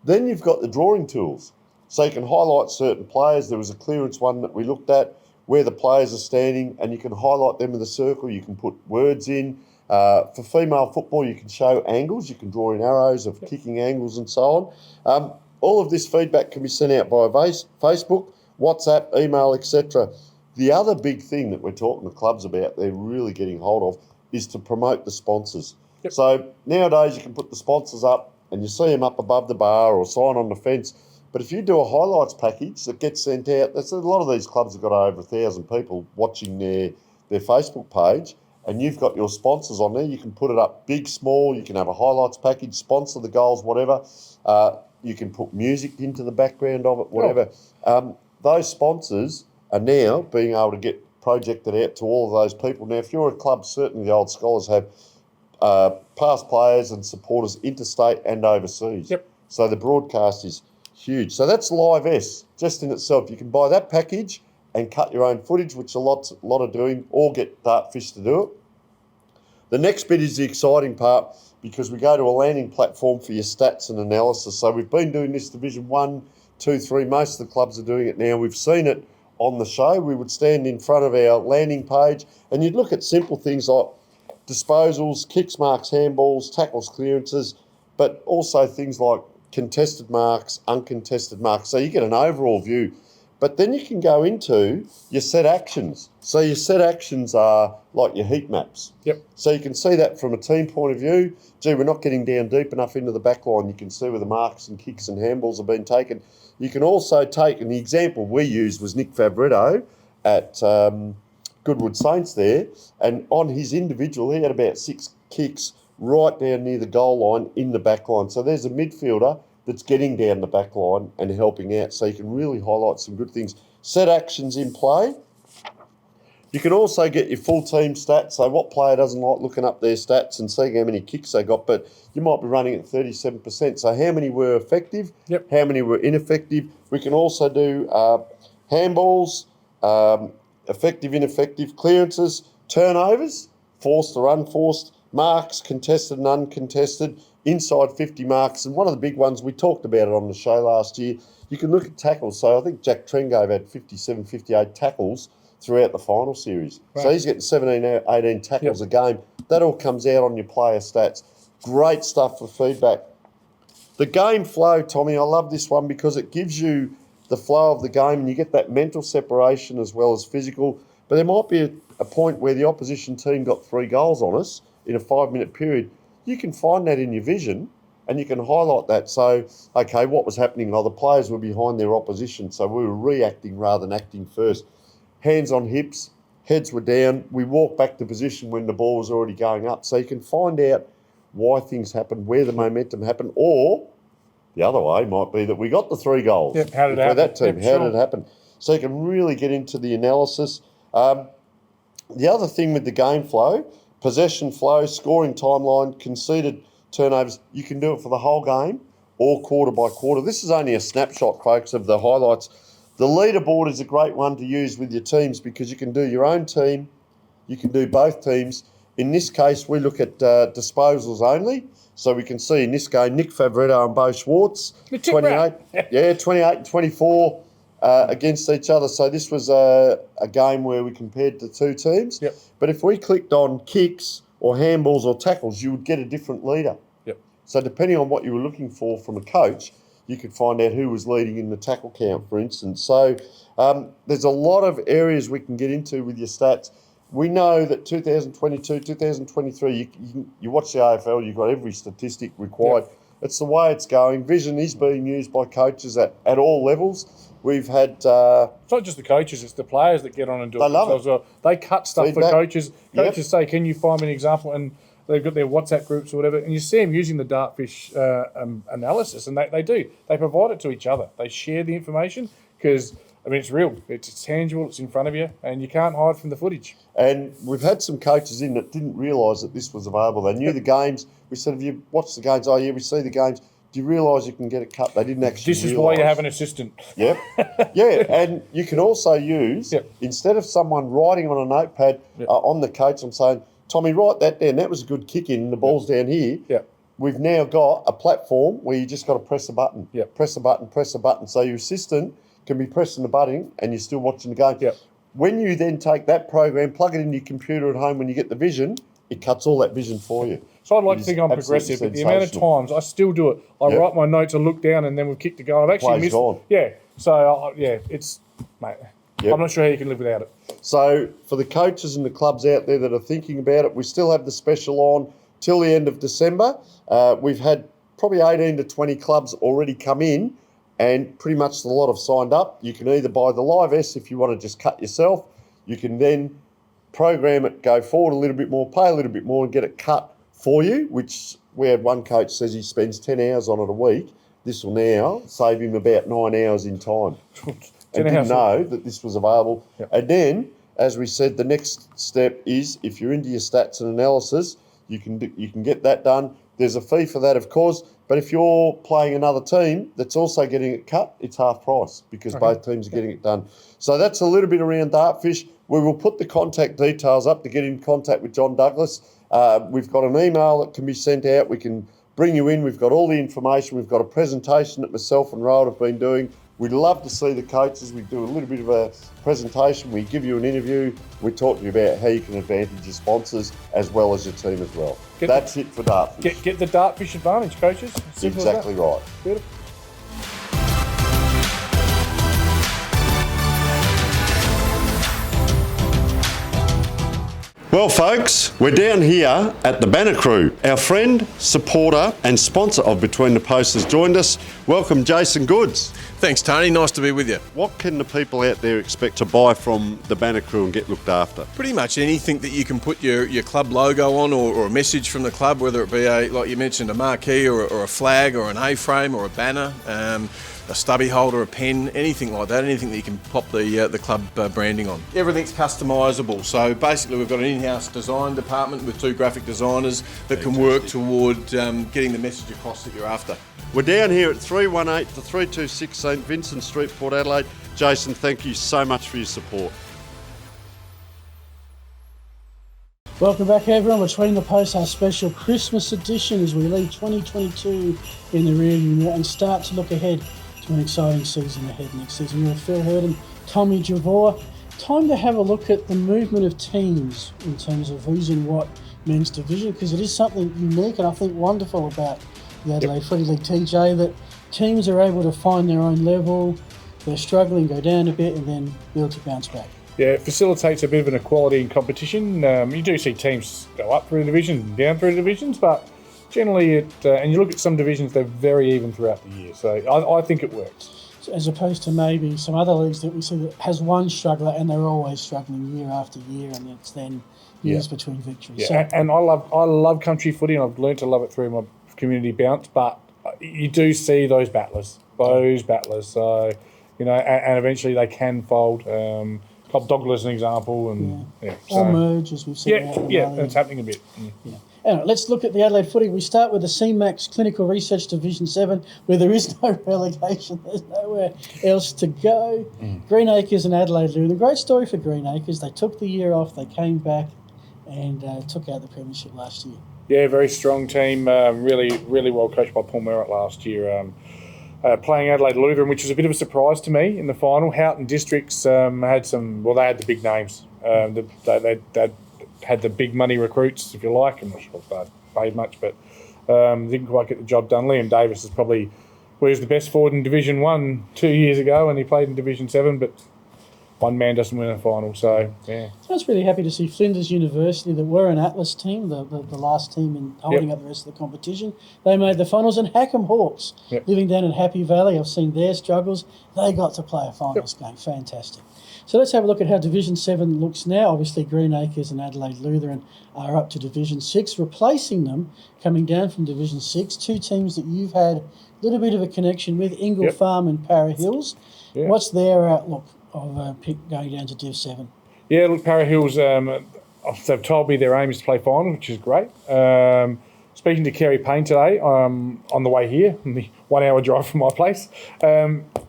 Then you've got the drawing tools. So you can highlight certain players. There was a clearance one that we looked at where the players are standing, and you can highlight them with a circle. You can put words in. For female football, you can show angles. You can draw in arrows of kicking angles and so on. All of this feedback can be sent out via Facebook, WhatsApp, email, etc. The other big thing that we're talking to clubs about, they're really getting hold of, is to promote the sponsors. So nowadays you can put the sponsors up and you see them up above the bar or sign on the fence. But if you do a highlights package that gets sent out, that's a lot of these clubs have got over 1,000 people watching their Facebook page, and you've got your sponsors on there. You can put it up big, small. You can have a highlights package, sponsor the goals, whatever. You can put music into the background of it, whatever. Those sponsors are now being able to get projected out to all of those people. Now, if you're a club, certainly the old scholars have past players and supporters interstate and overseas. So the broadcast is huge. So that's Live S just in itself. You can buy that package and cut your own footage, which a lot are doing, or get Dartfish to do it. The next bit is the exciting part, because we go to a landing platform for your stats and analysis. So we've been doing this Division 1, 2, 3. Most of the clubs are doing it now. We've seen it on the show. We would stand in front of our landing page and you'd look at simple things like disposals, kicks, marks, handballs, tackles, clearances, but also things like contested marks, uncontested marks. So you get an overall view. But then you can go into your set actions. So your set actions are like your heat maps. So you can see that from a team point of view. Gee, we're not getting down deep enough into the back line. You can see where the marks and kicks and handballs have been taken. You can also take, and the example we used was Nick Favretto at Goodwood Saints there, and on his individual, he had about 6 kicks right down near the goal line in the back line. So there's a midfielder that's getting down the back line and helping out. So you can really highlight some good things. Set actions in play. You can also get your full team stats. So what player doesn't like looking up their stats and seeing how many kicks they got, but you might be running at 37%. So how many were effective? Yep. How many were ineffective? We can also do handballs, effective, ineffective, clearances, turnovers, forced or unforced, marks, contested and uncontested, inside 50 marks. And one of the big ones, we talked about it on the show last year, you can look at tackles. So I think Jack Trengove had 57, 58 tackles throughout the final series. Right. So he's getting 17, 18 tackles a game. That all comes out on your player stats. Great stuff for feedback. The game flow, Tommy, I love this one because it gives you the flow of the game and you get that mental separation as well as physical. But there might be a point where the opposition team got 3 goals on us in a 5-minute period. You can find that in your vision and you can highlight that. So, okay, what was happening? Well, the players were behind their opposition, so we were reacting rather than acting first. Hands on hips, heads were down. We walked back to position when the ball was already going up. So you can find out why things happened, where the momentum happened, or the other way might be that we got the 3 goals. Yep, how did it happen? That team, yep, how did it happen? So you can really get into the analysis. The other thing with the game flow, possession flow, scoring timeline, conceded turnovers, you can do it for the whole game or quarter by quarter. This is only a snapshot, folks, of the highlights. The leaderboard is a great one to use with your teams because you can do your own team, you can do both teams. In this case, we look at disposals only. So we can see in this game, Nick Favretto and Bo Schwartz, 28 and 24 against each other. So this was a game where we compared the 2 teams. Yep. But if we clicked on kicks or handballs or tackles, you would get a different leader. Yep. So depending on what you were looking for from a coach, you could find out who was leading in the tackle count, for instance. So there's a lot of areas we can get into with your stats. We know that 2022, 2023, you watch the AFL, you've got every statistic required. Yep. It's the way it's going. Vision is being used by coaches at all levels. We've had... it's not just the coaches, it's the players that get on and do it themselves. Well. They cut stuff feedback for coaches. Coaches say, can you find me an example? And they've got their WhatsApp groups or whatever, and you see them using the Dartfish analysis, and they do. They provide it to each other. They share the information because, I mean, it's real. It's tangible. It's in front of you, and you can't hide from the footage. And we've had some coaches in that didn't realise that this was available. They knew the games. We said, have you watched the games? Oh, yeah, we see the games. Do you realise you can get it cut? They didn't actually This is why you have an assistant. Yep. Yeah, and you can also use, instead of someone writing on a notepad on the coach, I'm saying, Tommy, write that down. That was a good kick in. The ball's down here. Yeah. We've now got a platform where you just got to press a button. Yeah. Press a button, press a button. So your assistant can be pressing the button and you're still watching the game. Yeah. When you then take that program, plug it into your computer at home when you get the vision, it cuts all that vision for you. So I'd like to think I'm progressive, but the amount of times I still do it. I write my notes, I look down, and then we've kicked a goal. I've actually missed it. Yeah. So, it's, mate, I'm not sure how you can live without it. So for the coaches and the clubs out there that are thinking about it, we still have the special on till the end of December. We've had probably 18 to 20 clubs already come in, and pretty much a lot have signed up. You can either buy the Live S if you want to just cut yourself. You can then program it, go forward a little bit more, pay a little bit more and get it cut for you, which we had one coach says he spends 10 hours on it a week. This will now save him about 9 hours in time. And didn't know that this was available. Yep. And then, as we said, the next step is if you're into your stats and analysis, you can get that done. There's a fee for that, of course, but if you're playing another team that's also getting it cut, it's half price because both teams are getting it done. So that's a little bit around Dartfish. We will put the contact details up to get in contact with John Douglas. We've got an email that can be sent out. We can bring you in. We've got all the information. We've got a presentation that myself and Roald have been doing. We'd love to see the coaches. We do a little bit of a presentation. We give you an interview. We talk to you about how you can advantage your sponsors as well as your team as well. That's it for Dartfish. Get the Dartfish advantage, coaches. Exactly right. Beautiful. Well, folks, we're down here at the Banner Crew. Our friend, supporter and sponsor of Between the Posts has joined us. Welcome, Jason Goods. Thanks, Tony. Nice to be with you. What can the people out there expect to buy from the Banner Crew and get looked after? Pretty much anything that you can put your club logo on or a message from the club, whether it be, like you mentioned, a marquee or a flag or an A-frame or a banner. a stubby holder, a pen, anything like that, anything that you can pop the club branding on. Everything's customisable. So basically we've got an in-house design department with 2 graphic designers that can work toward getting the message across that you're after. We're down here at 318 to 326 St Vincent Street, Port Adelaide. Jason, thank you so much for your support. Welcome back, everyone. Between the Posts, our special Christmas edition as we leave 2022 in the rearview mirror and start to look ahead to an exciting season ahead next season. We're with Phil Herden, Tommy Javor. Time to have a look at the movement of teams in terms of who's in what men's division, because it is something unique and I think wonderful about the Adelaide Footy League, TJ, that teams are able to find their own level, they're struggling, go down a bit and then build to bounce back. Yeah, it facilitates a bit of an equality in competition. You do see teams go up through the divisions and down through the divisions, but generally and you look at some divisions, they're very even throughout the year. So I think it works. So as opposed to maybe some other leagues that we see that has one struggler and they're always struggling year after year, and it's then years between victories. Yeah, So, and I love country footy, and I've learned to love it through my community bounce, but you do see those battlers. So, you know, and eventually they can fold. Club Dogler as an example, and or merge, as we've seen. It's happening a bit. Anyway, let's look at the Adelaide Footy. We start with the CMAX Clinical Research Division 7, where there is no relegation. There's nowhere else to go. Greenacres and Adelaide Lutheran. Great story for Greenacres. They took the year off, they came back and took out the premiership last year. Yeah, very strong team. Really well coached by Paul Merritt last year. Playing Adelaide Lutheran, which was a bit of a surprise to me in the final. Houghton Districts had they had the big names. They had the big money recruits, if you like. I'm not sure if they paid much, but didn't quite get the job done. Liam Davis is probably was the best forward in Division 1 2 years ago, and he played in Division 7, but one man doesn't win a final, so yeah. I was really happy to see Flinders University, that were an Atlas team, the last team in holding up the rest of the competition. They made the finals, and Hackham Hawks, living down in Happy Valley, I've seen their struggles. They got to play a finals game. Fantastic. So let's have a look at how Division 7 looks now. Obviously, Greenacres and Adelaide Lutheran are up to Division 6, replacing them, coming down from Division 6, 2 teams that you've had a little bit of a connection with, Ingle Farm and Para Hills. What's their outlook of going down to Div 7? Yeah, look, Para Hills, they've told me their aim is to play final, which is great. Speaking to Kerry Payne today, on the way here, on the 1 hour drive from my place,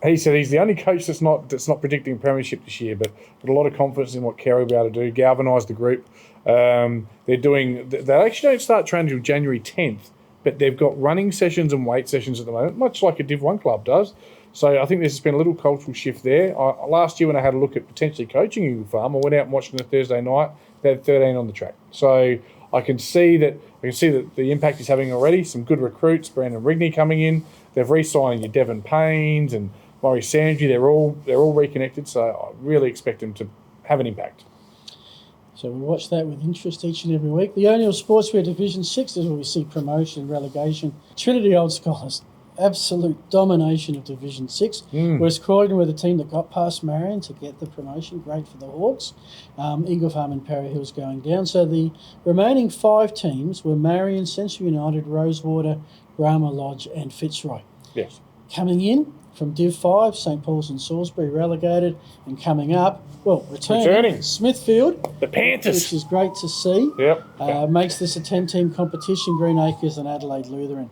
he said he's the only coach that's not predicting a premiership this year, but a lot of confidence in what Kerry will be able to do, galvanise the group. They actually don't start training until January 10th, but they've got running sessions and weight sessions at the moment, much like a Div 1 club does. So I think there's been a little cultural shift there. Last year when I had a look at potentially coaching Eagle Farm, I went out and watched them on a Thursday night. They had 13 on the track. So I can see that the impact is having already. Some good recruits, Brandon Rigney coming in. They've re-signed your Devon Paynes and Murray Sandry. They're all reconnected. So I really expect them to have an impact. So we watch that with interest each and every week. The O'Neill Sportswear Division 6 is where we see promotion and relegation. Trinity Old Scholars, absolute domination of Division 6. West Croydon were the team that got past Marion to get the promotion. Great for the Hawks. Ingle Farm and Para Hills going down. So the remaining 5 teams were Marion, Central United, Rosewater, Brahma Lodge and Fitzroy. Yes. Coming in from Div 5, St Paul's and Salisbury relegated, and coming up, returning. Smithfield. The Panthers. Which is great to see. Makes this a 10-team competition. Greenacres and Adelaide Lutheran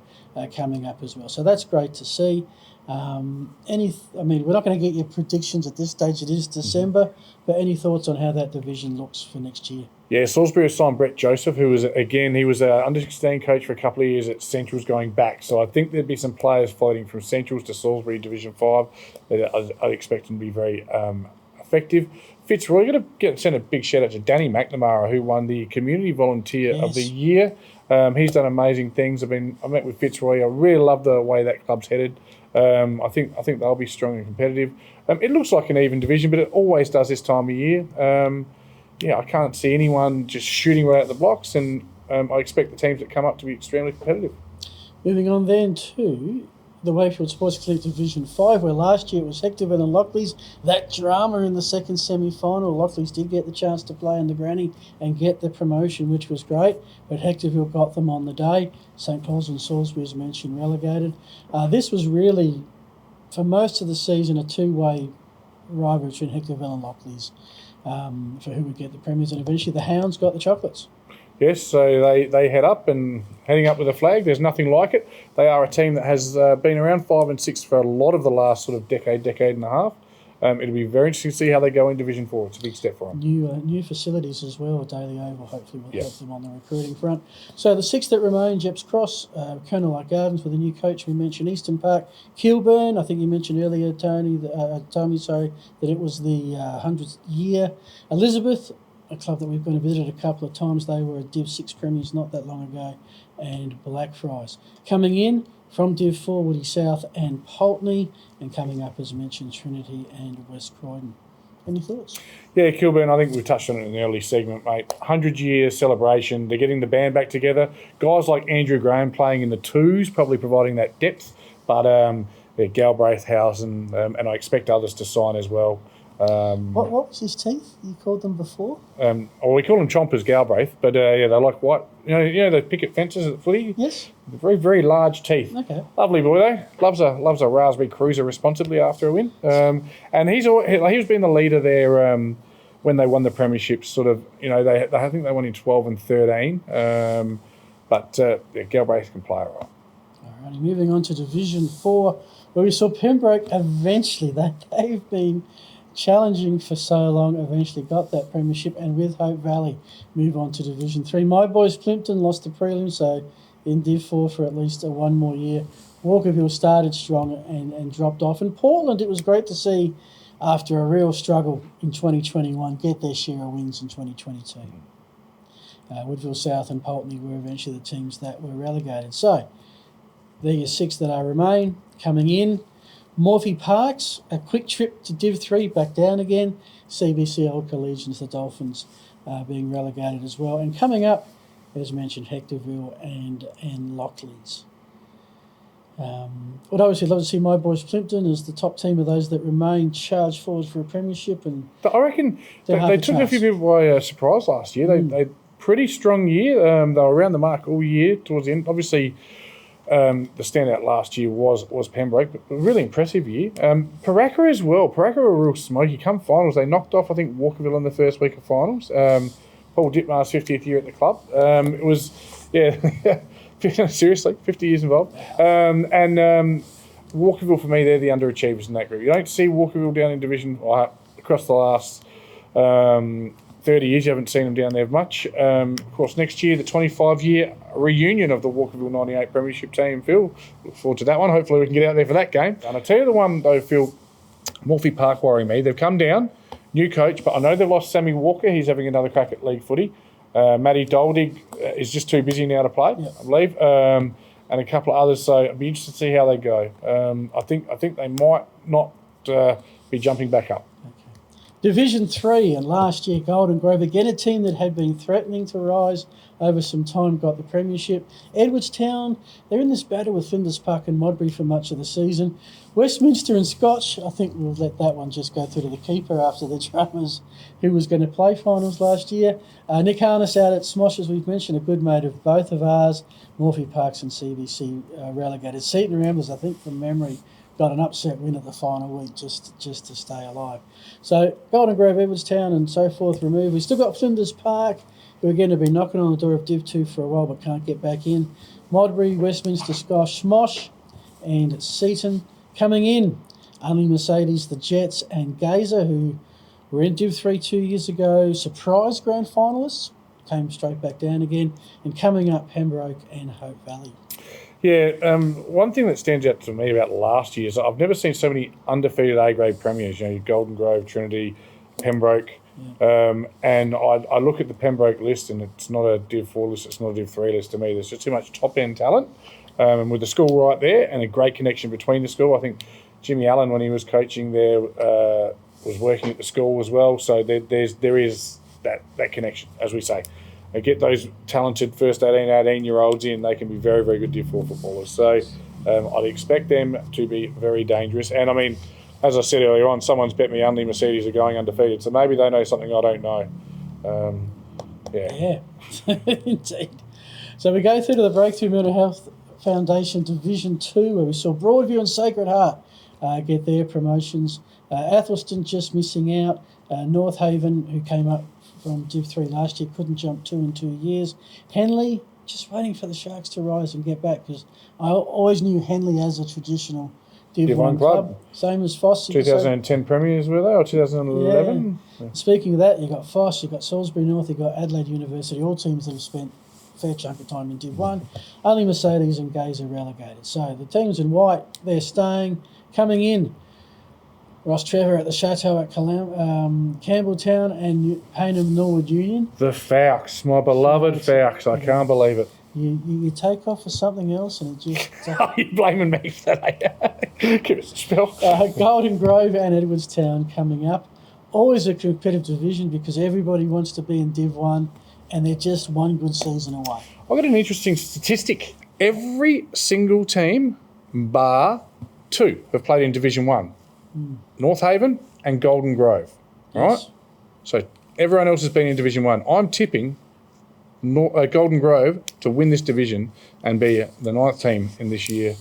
coming up as well. So that's great to see. We're not going to get your predictions at this stage. It is December, but any thoughts on how that division looks for next year? Yeah, Salisbury has signed Brett Joseph, who was, again, he was an under-16 coach for a couple of years at Centrals going back. So I think there'd be some players floating from Centrals to Salisbury Division 5 that I'd expect them to be very effective. Fitzroy, you've got to send a big shout out to Danny McNamara, who won the Community Volunteer of the Year. He's done amazing things. I met with Fitzroy. I really love the way that club's headed. I think they'll be strong and competitive. It looks like an even division, but it always does this time of year. I can't see anyone just shooting right out the blocks, and I expect the teams that come up to be extremely competitive. Moving on then to the Wakefield Sports Clinic Division 5, where last year it was Hectorville and Lockleys. That drama in the second semi-final. Lockleys did get the chance to play in the granny and get the promotion, which was great, but Hectorville got them on the day. St Paul's and Salisbury, as mentioned, relegated. This was really for most of the season, a two-way rivalry between Hectorville and Lockleys for who would get the premiers, and eventually the Hounds got the chocolates. Yes, so they head up and heading up with a flag. There's nothing like it. They are a team that has been around 5 and 6 for a lot of the last sort of decade and a half. It'll be very interesting to see how they go in Division 4. It's a big step for them. New facilities as well. Daily Oval hopefully will help them on the recruiting front. So the 6 that remain: Jeps Cross, Colonel Gardens with a new coach. We mentioned Eastern Park, Kilburn. I think you mentioned earlier, Tommy, that it was the 100th year. Elizabeth, a club that we've been to visit a couple of times. They were a Div 6 premiers not that long ago. And Blackfriars. Coming in from Div 4, Woody South and Pulteney, and coming up, as mentioned, Trinity and West Croydon. Any thoughts? Yeah, Kilburn, I think we touched on it in the early segment, mate. 100-year celebration. They're getting the band back together. Guys like Andrew Graham playing in the twos, probably providing that depth. But Galbraith House and I expect others to sign as well. What was his teeth? You called them before? We call them chompers, Galbraith, but they're like white. You know the picket fences at footy. Yes. Very, very large teeth. Okay. Lovely boy though. Loves a raspberry cruiser responsibly after a win. And he was being the leader there when they won the premiership. Sort of, I think they won in 12 and 13. But Galbraith can play all right. Alrighty, moving on to Division 4, where we saw Pembroke eventually. They've been challenging for so long, eventually got that premiership, and with Hope Valley move on to Division 3. My boys Plimpton lost the prelim, so in Div 4 for at least one more year. Walkerville started strong and dropped off. And Portland, it was great to see, after a real struggle in 2021, get their share of wins in 2022. Woodville South and Pulteney were eventually the teams that were relegated. So there are your 6 that are remain. Coming in, Morphy Parks, a quick trip to Div 3, back down again. CBC Old Collegians, the Dolphins, being relegated as well. And coming up, as mentioned, Hectorville and Lockleys. Would obviously love to see my boys Plimpton as the top team of those that remain charged forward for a premiership. And I reckon they took a few people by surprise last year. They pretty strong year. They were around the mark all year towards the end. Obviously, the standout last year was Pembroke, but a really impressive year. Paraka as well. Paraka were real smoky. Come finals, they knocked off, I think, Walkerville in the first week of finals. Paul Dittmar's 50th year at the club. It was, seriously, 50 years involved. Walkerville, for me, they're the underachievers in that group. You don't see Walkerville down in Division across the last 30 years. You haven't seen them down there much. Of course, next year, the 25-year reunion of the Walkerville 98 Premiership team, Phil. Look forward to that one. Hopefully we can get out there for that game. And I'll tell you the one, though, Phil, Morphy Park worry me. They've come down, new coach, but I know they've lost Sammy Walker. He's having another crack at league footy. Matty Doldig is just too busy now to play, I believe. And a couple of others, so I'd be interested to see how they go. I think they might not be jumping back up. Division 3, and last year Golden Grove, again a team that had been threatening to rise over some time, got the premiership. Edwardstown, they're in this battle with Flinders Park and Modbury for much of the season. Westminster and Scotch, I think we'll let that one just go through to the keeper after the dramas, who was going to play finals last year. Nick Harness out at Smosh, as we've mentioned, a good mate of both of ours. Morphy Parks and CBC relegated. Seaton Ramblers, I think from memory, got an upset win at the final week just to stay alive. So Golden Grove, Edwardstown and so forth removed. We've still got Flinders Park, who again have been knocking on the door of Div 2 for a while but can't get back in. Modbury, Westminster, Scotch, Smosh and Seaton. Coming in, Only Mercedes, the Jets and Gazer, who were in Div 3 2 years ago. Surprise grand finalists, came straight back down again. And coming up, Pembroke and Hope Valley. Yeah, one thing that stands out to me about last year is I've never seen so many undefeated A-grade premiers. You know, Golden Grove, Trinity, Pembroke. Yeah. And I look at the Pembroke list and it's not a Div 4 list, it's not a Div 3 list to me. There's just too much top-end talent. And with the school right there and a great connection between the school, I think Jimmy Allen, when he was coaching there, was working at the school as well. So there is that connection, as we say. Get those talented first 18-year-olds in, they can be very, very good Div 4 footballers. So I'd expect them to be very dangerous. And, I mean, as I said earlier on, someone's bet me Unley Mercedes are going undefeated, so maybe they know something I don't know. Yeah, indeed. So we go through to the Breakthrough Mental Health Foundation Division 2, where we saw Broadview and Sacred Heart get their promotions. Athelston just missing out. North Haven, who came up from Div 3 last year, couldn't jump 2 in 2 years. Henley, just waiting for the Sharks to rise and get back, because I always knew Henley as a traditional Div 1 club. Same as Foss. 2010 premiers, were they, or 2011? Yeah. Speaking of that, you've got Foss, you've got Salisbury North, you've got Adelaide University, all teams that have spent a fair chunk of time in Div 1. Only Mercedes and Gays are relegated. So the teams in white, they're staying. Coming in, Ross Trevor at the Chateau at Campbelltown and Payneham Norwood Union. The Fowks, my beloved Fowks. I can't believe it. You take off for something else and it just... You're blaming me for that. Give us a spell. Golden Grove and Edwardstown coming up. Always a competitive division because everybody wants to be in Div 1 and they're just one good season away. I've got an interesting statistic. Every single team, bar 2, have played in Division 1. North Haven and Golden Grove. Right? Yes. So everyone else has been in Division 1. I'm tipping Golden Grove to win this division and be the 9th team in this year's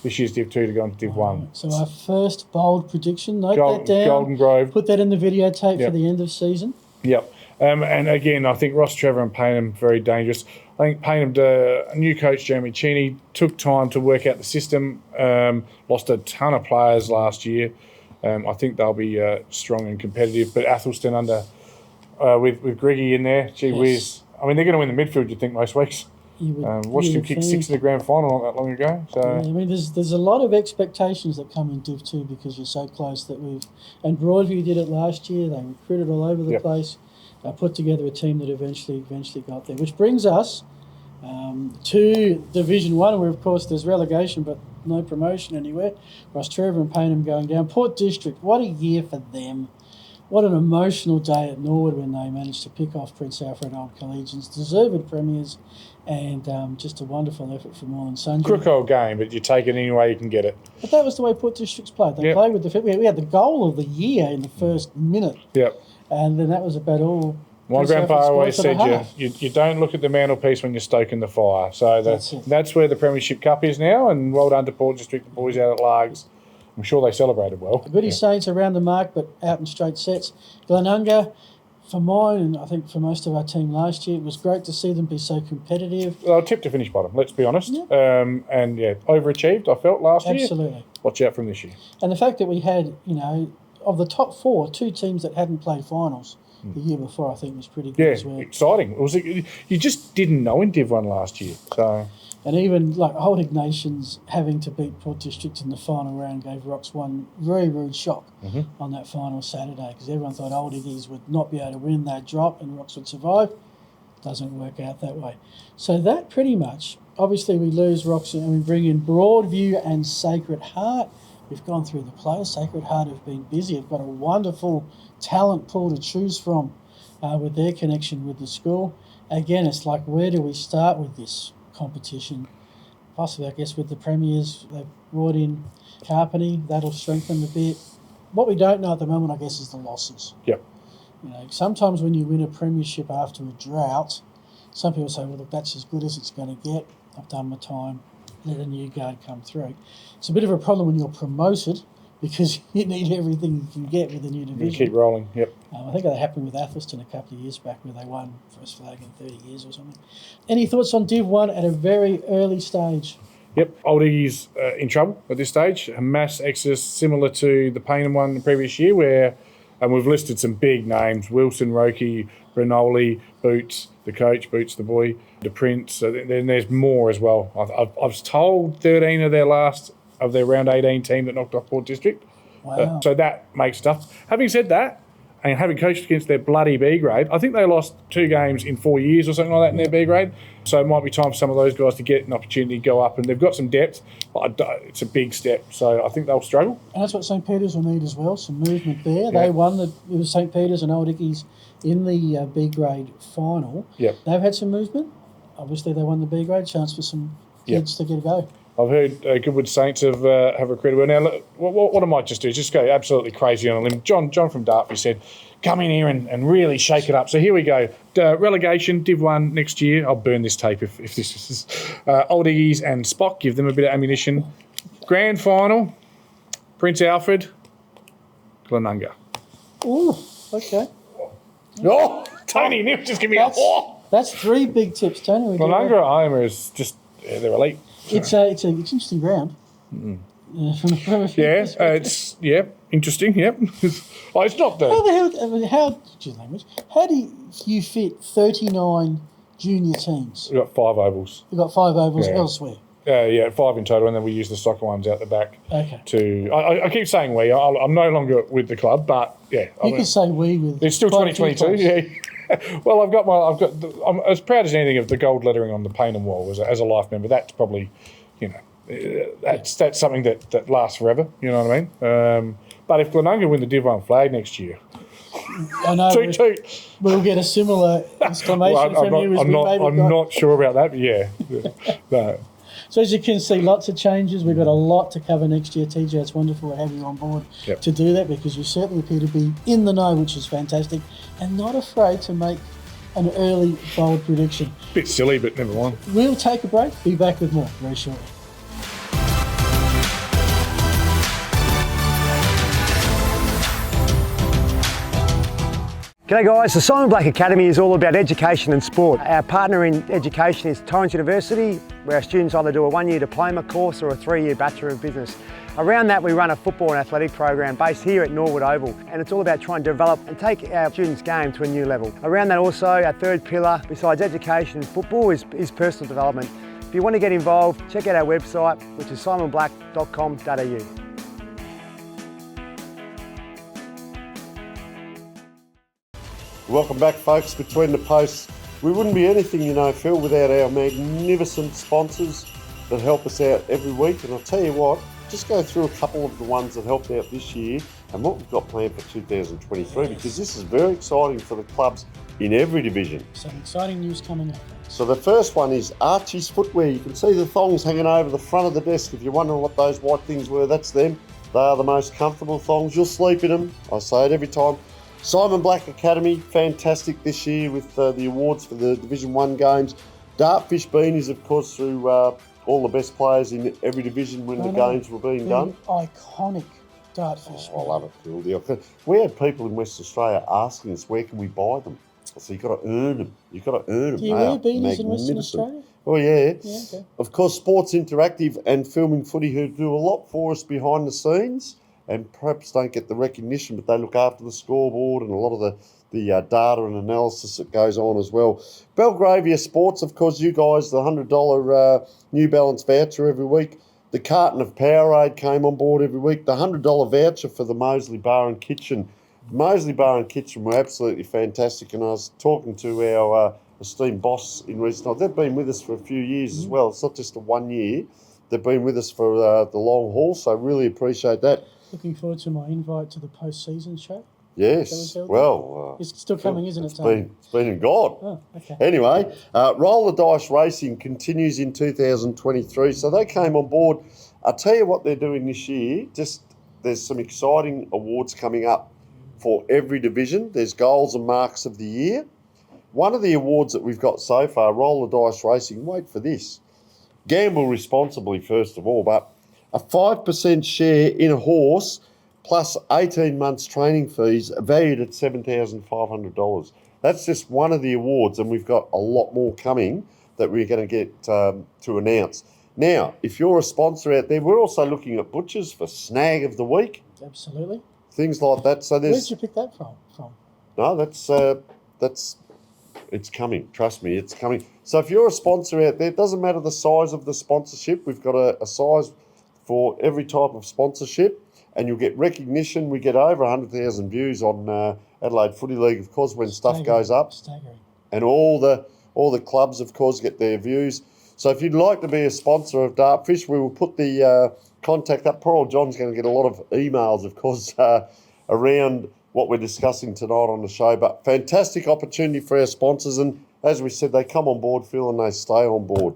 Div 2 to go into Div 1. So our first bold prediction, note that down. Golden Grove. Put that in the videotape for the end of season. Yep. And again, I think Ross Trevor and Payneham very dangerous. I think Payneham, a new coach, Jeremy Cheney, took time to work out the system, lost a ton of players last year. I think they'll be strong and competitive. But Athelston under with Greggy in there, gee whiz. I mean, they're going to win the midfield, you'd think, most weeks. Watched him kick 6 in the grand final not that long ago. So I mean, there's a lot of expectations that come in Div 2 because you're so close that and Broadview did it last year. They recruited all over the place. They put together a team that eventually got there, which brings us to Division 1, where, of course, there's relegation but no promotion anywhere. Ross Trevor and Payneham going down. Port District, what a year for them. What an emotional day at Norwood when they managed to pick off Prince Alfred Old Collegians, deserved premiers, and just a wonderful effort from all and sundry. Crook old game, but you take it any way you can get it. But that was the way Port District's played. They played with the... We had the goal of the year in the first minute. Yep. And then that was about all. My grandpa always said you don't look at the mantelpiece when you're stoking the fire. So that's where the Premiership Cup is now, and well done to Port District, the boys out at Largs. I'm sure they celebrated well. The Goody Saints around the mark, but out in straight sets. Glenunga, for mine, and I think for most of our team last year, it was great to see them be so competitive. Well, tipped to finish bottom, let's be honest. And overachieved, I felt, last year. Absolutely. Watch out from this year. And the fact that we had, of the top 4, 2 teams that hadn't played finals the year before, I think was pretty good as well. Exciting. You just didn't know in Div 1 last year. So. And even like Old Ignatians having to beat Port District in the final round gave Rocks one very rude shock on that final Saturday, because everyone thought Old Iggies would not be able to win that drop and Rocks would survive. Doesn't work out that way. So that pretty much, obviously we lose Rocks and we bring in Broadview and Sacred Heart. We've gone through the players. Sacred Heart have been busy. They've got a wonderful talent pool to choose from with their connection with the school. Again, it's like, where do we start with this competition? Possibly, I guess, with the premiers. They've brought in Carpeney. That'll strengthen a bit. What we don't know at the moment, I guess, is the losses. Yep. Sometimes when you win a premiership after a drought, some people say, well, look, that's as good as it's going to get. I've done my time. Let a new guard come through. It's a bit of a problem when you're promoted because you need everything you can get with a new division. You keep rolling, yep. I think that happened with Athelston a couple of years back where they won first flag in 30 years or something. Any thoughts on Div 1 at a very early stage? Yep, Old Iggy's in trouble at this stage. A mass exodus similar to the Payneham one the previous year where, and we've listed some big names, Wilson, Roki, Brinoli, Boots, the coach, Boots the boy, the Prince. Then there's more as well. I was told 13 of their round 18 team that knocked off Port District. Wow. So that makes stuff. Having said that, and having coached against their bloody B grade, I think they lost 2 games in 4 years or something like that in their B grade. So it might be time for some of those guys to get an opportunity to go up, and they've got some depth, but it's a big step. So I think they'll struggle. And that's what St Peter's will need as well, some movement there. Yeah. They won it was St Peter's and Old Ickies in the B grade final. Yep. They've had some movement. Obviously, they won the B grade, chance for some kids to get a go. I've heard Goodwood Saints have recruited well. Now, look, what I might just do is just go absolutely crazy on a limb. John from Dartfish said, come in here and really shake it up. So here we go. Relegation, Div 1 next year. I'll burn this tape if this is Old Iggies and Spock. Give them a bit of ammunition. Grand final, Prince Alfred, Glenunga. Ooh, okay. Oh, Tony Neill just give me a That's 3 big tips, Tony. We do Glenunga that. at home is just, they're elite. It's an interesting ground. It's interesting. Yep. Oh, it's not the. How do you fit 39 junior teams? We've got 5 ovals. We've got 5 ovals Yeah. elsewhere. 5 in total, and then we use the soccer ones out the back. Okay. I keep saying we. I'm no longer with the club, but yeah. You could say we with. It's still quite a few 2022. clubs. Yeah. Well, I'm as proud as anything of the gold lettering on the paint and wall as a life member. That's probably, that's something that lasts forever. You know what I mean? But if Glenunga win the Div 1 flag next year, I know. toot. We'll get a similar exclamation from you. I'm not sure about that, but yeah. No. So as you can see, lots of changes. We've got a lot to cover next year, TJ. It's wonderful to have you on board to do that, because you certainly appear to be in the know, which is fantastic, and not afraid to make an early, bold prediction. Bit silly, but never mind. We'll take a break. Be back with more very shortly. G'day guys, the Simon Black Academy is all about education and sport. Our partner in education is Torrens University, where our students either do a 1-year diploma course or a 3-year Bachelor of Business. Around that we run a football and athletic program based here at Norwood Oval, and it's all about trying to develop and take our students' game to a new level. Around that also, our third pillar, besides education and football, is personal development. If you want to get involved, check out our website, which is simonblack.com.au. Welcome back, folks. Between the Posts. We wouldn't be anything, Phil, without our magnificent sponsors that help us out every week. And I'll tell you what, just go through a couple of the ones that helped out this year and what we've got planned for 2023, because this is very exciting for the clubs in every division. Some exciting news coming up. So the first one is Archie's Footwear. You can see the thongs hanging over the front of the desk. If you're wondering what those white things were, that's them. They are the most comfortable thongs. You'll sleep in them. I say it every time. Simon Black Academy, fantastic this year with the awards for the Division 1 games. Dartfish beanies, of course, through all the best players in every division when the games were being done. Iconic Dartfish. I love it, Phil. We had people in West Australia asking us, where can we buy them? So you've got to earn them. You've got to earn them. Do you wear beanies in Western Australia? Oh, yeah. Yeah, okay. Of course, Sports Interactive and Filming Footy, who do a lot for us behind the scenes, and perhaps don't get the recognition, but they look after the scoreboard and a lot of the data and analysis that goes on as well. Belgravia Sports, of course, you guys, the $100 New Balance voucher every week. The carton of Powerade came on board every week. The $100 voucher for the Moseley Bar and Kitchen. Moseley Bar and Kitchen were absolutely fantastic, and I was talking to our esteemed boss in recent times. They've been with us for a few years as well. It's not just a 1 year. They've been with us for the long haul, so really appreciate that. Looking forward to my invite to the post-season show. Yes, well... it's still coming, isn't it, It's been in God. Oh, okay. Anyway, Roll the Dice Racing continues in 2023, so they came on board. I'll tell you what they're doing this year. There's some exciting awards coming up for every division. There's goals and marks of the year. One of the awards that we've got so far, Roll the Dice Racing, wait for this. Gamble responsibly, first of all, but a 5% share in a horse plus 18 months training fees valued at $7,500. That's just one of the awards, and we've got a lot more coming that we're going to get to announce. Now, if you're a sponsor out there, we're also looking at butchers for Snag of the Week. Absolutely. Things like that. So Where did you pick that from? No, that's it's coming. Trust me, it's coming. So if you're a sponsor out there, it doesn't matter the size of the sponsorship. We've got a size for every type of sponsorship, and you'll get recognition. We get over 100,000 views on Adelaide Footy League, of course, when stuff goes up. Staggering. And all the clubs, of course, get their views. So if you'd like to be a sponsor of Dartfish, we will put the contact up. Poor old John's going to get a lot of emails, of course, around what we're discussing tonight on the show. But fantastic opportunity for our sponsors. And as we said, they come on board, Phil, and they stay on board.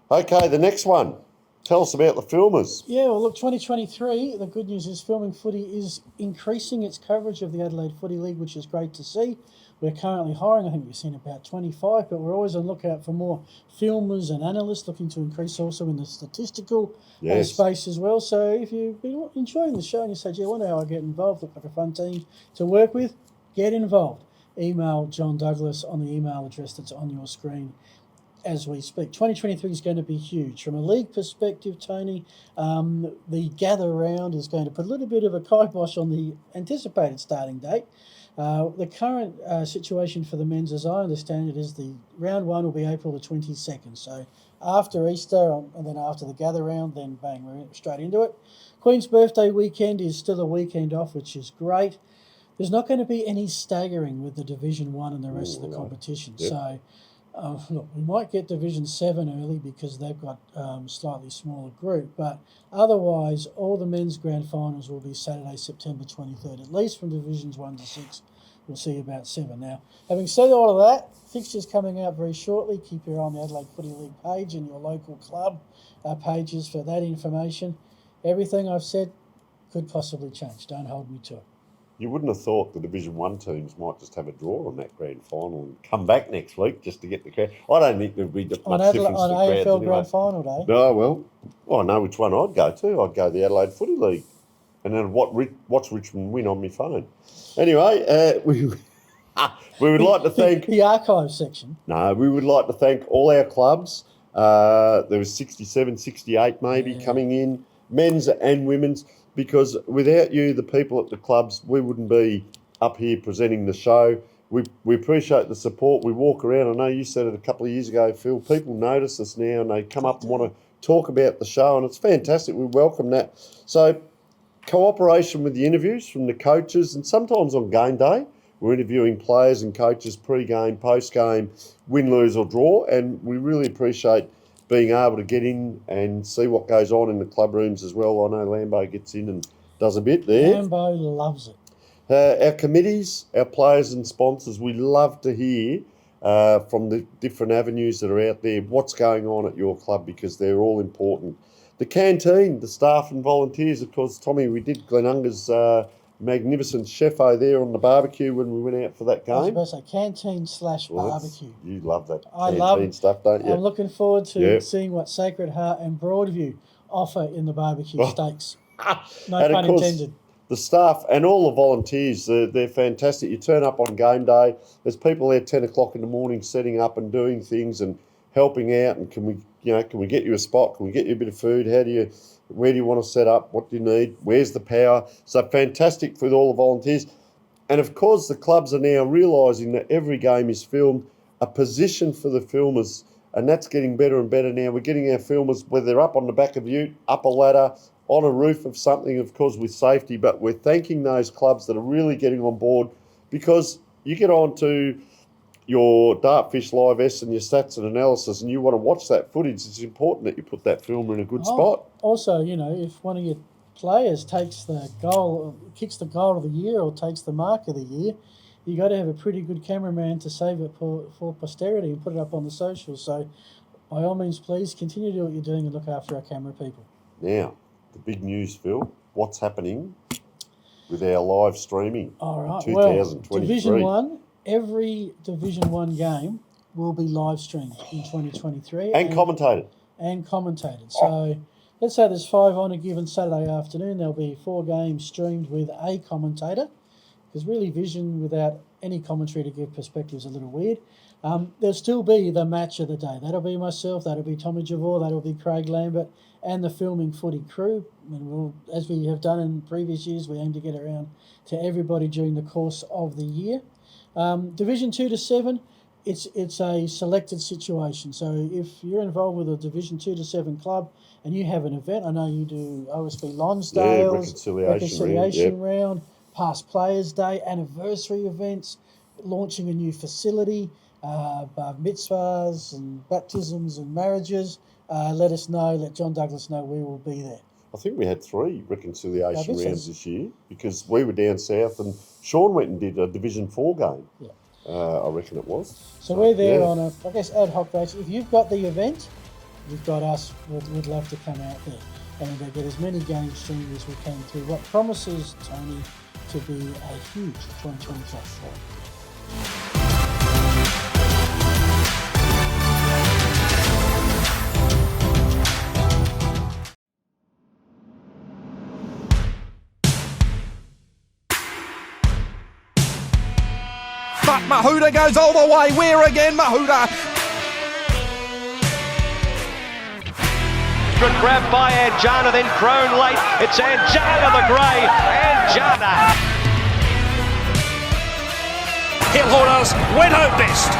Okay, the next one. Tell us about the filmers. Yeah, well, look, 2023, the good news is Filming Footy is increasing its coverage of the Adelaide Footy League, which is great to see. We're currently hiring, I think we've seen about 25, but we're always on the lookout for more filmers and analysts, looking to increase also in the statistical space as well. So if you've been enjoying the show and you say, gee, I wonder how I get involved, look like a fun team to work with, get involved. Email John Douglas on the email address that's on your screen as we speak. 2023 is going to be huge. From a league perspective, Tony, the gather round is going to put a little bit of a kibosh on the anticipated starting date. The current situation for the men's, as I understand it, is the round one will be April the 22nd. So after Easter and then after the gather round, then bang, we're straight into it. Queen's birthday weekend is still a weekend off, which is great. There's not going to be any staggering with the Division 1 and the rest of the competition. Yep. So look, we might get Division 7 early because they've got slightly smaller group, but otherwise all the men's grand finals will be Saturday, September 23rd, at least from Divisions 1 to 6. We'll see about 7. Now, having said all of that, fixtures coming out very shortly. Keep your eye on the Adelaide Footy League page and your local club pages for that information. Everything I've said could possibly change. Don't hold me to it. You wouldn't have thought the Division 1 teams might just have a draw on that grand final and come back next week just to get the crowd. I don't think there'd be much difference to the on crowds AFL anyway. Grand Final Day. No, well, I know which one I'd go to. I'd go the Adelaide Footy League and then watch Richmond win on my phone. Anyway, we would like to thank... The archive section. No, we would like to thank all our clubs. There was 67, 68 maybe coming in, men's and women's. Because without you, the people at the clubs, we wouldn't be up here presenting the show. We appreciate the support. We walk around. I know you said it a couple of years ago, Phil. People notice us now and they come up and want to talk about the show, and it's fantastic. We welcome that. So cooperation with the interviews from the coaches, and sometimes on game day, we're interviewing players and coaches pre-game, post-game, win, lose or draw, and we really appreciate being able to get in and see what goes on in the club rooms as well. I know Lambo gets in and does a bit there. Lambo loves it. Our committees, our players and sponsors, we love to hear from the different avenues that are out there, what's going on at your club, because they're all important. The canteen, the staff and volunteers, of course, Tommy, we did Glenunga's magnificent chefo there on the barbecue when we went out for that game. I was about to say canteen/barbecue. You love that I canteen stuff, don't you? I'm looking forward to seeing what Sacred Heart and Broadview offer in the barbecue steaks. No and pun of course, intended. The staff and all the volunteers, they're fantastic. You turn up on game day, there's people there 10 o'clock in the morning setting up and doing things and helping out. And can we get you a spot? Can we get you a bit of food? Where do you want to set up? What do you need? Where's the power? So fantastic for all the volunteers. And of course, the clubs are now realising that every game is filmed, a position for the filmers, and that's getting better and better now. We're getting our filmers, whether they're up on the back of ute, up a ladder, on a roof of something, of course, with safety, but we're thanking those clubs that are really getting on board, because you get on to your Dartfish Live S and your stats and analysis and you want to watch that footage, it's important that you put that filmer in a good spot. Also, if one of your players takes the goal, kicks the goal of the year or takes the mark of the year, you got to have a pretty good cameraman to save it for posterity and put it up on the socials. So by all means, please continue to do what you're doing and look after our camera people. Now, the big news, Phil, what's happening with our live streaming? All right, 2023. well, Division 1, every Division 1 game will be live streamed in 2023. And commentated. And commentated. So let's say there's 5 on a given Saturday afternoon. There'll be 4 games streamed with a commentator, because really vision without any commentary to give perspective is a little weird. There'll still be the match of the day. That'll be myself, that'll be Tommy Javor, that'll be Craig Lambert and the Filming Footy crew. And as we have done in previous years, we aim to get around to everybody during the course of the year. Division 2 to 7, it's a selected situation. So if you're involved with a Division 2 to 7 club and you have an event, I know you do OSB Lonsdale's, reconciliation round, past Players Day, anniversary events, launching a new facility, bar mitzvahs and baptisms and marriages, let us know, let John Douglas know, we will be there. I think we had 3 reconciliation rounds this year, because we were down south and Sean went and did a Division 4 game. Yeah. I reckon it was. So we're there on a, ad hoc basis. If you've got the event, you've got us, would love to come out there and get as many games streamed as we can through what promises, Tony, to be a huge 2023. But Mahuda goes all the way. Where again, Mahuda? Good grab by Anjana, then Crone late. It's Anjana the Grey. Anjana. Hillholders win home best.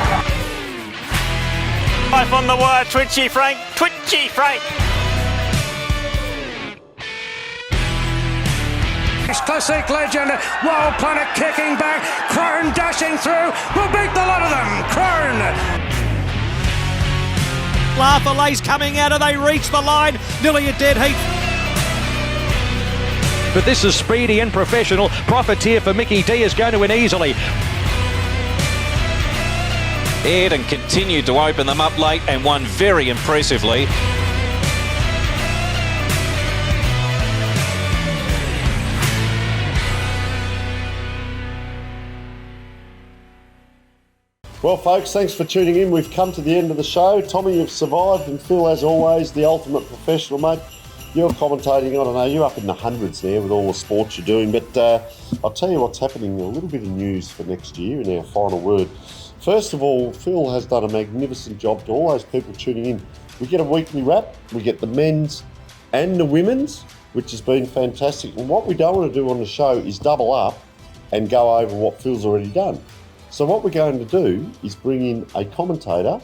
Life on the wire, Twitchy Frank. Twitchy Frank. Classic legend, Wild Planet kicking back, Crone dashing through, will beat the lot of them, Crone! Laugh coming out, and they reach the line, nearly a dead heat. But this is speedy and professional. Profiteer for Mickey D is going to win easily. Herden continued to open them up late and won very impressively. Well, folks, thanks for tuning in. We've come to the end of the show. Tommy, you've survived, and Phil, as always, the ultimate professional, mate. You're commentating, I don't know, you're up in the hundreds there with all the sports you're doing, but I'll tell you what's happening, a little bit of news for next year in our final word. First of all, Phil has done a magnificent job to all those people tuning in. We get a weekly wrap, we get the men's and the women's, which has been fantastic. And what we don't want to do on the show is double up and go over what Phil's already done. So what we're going to do is bring in a commentator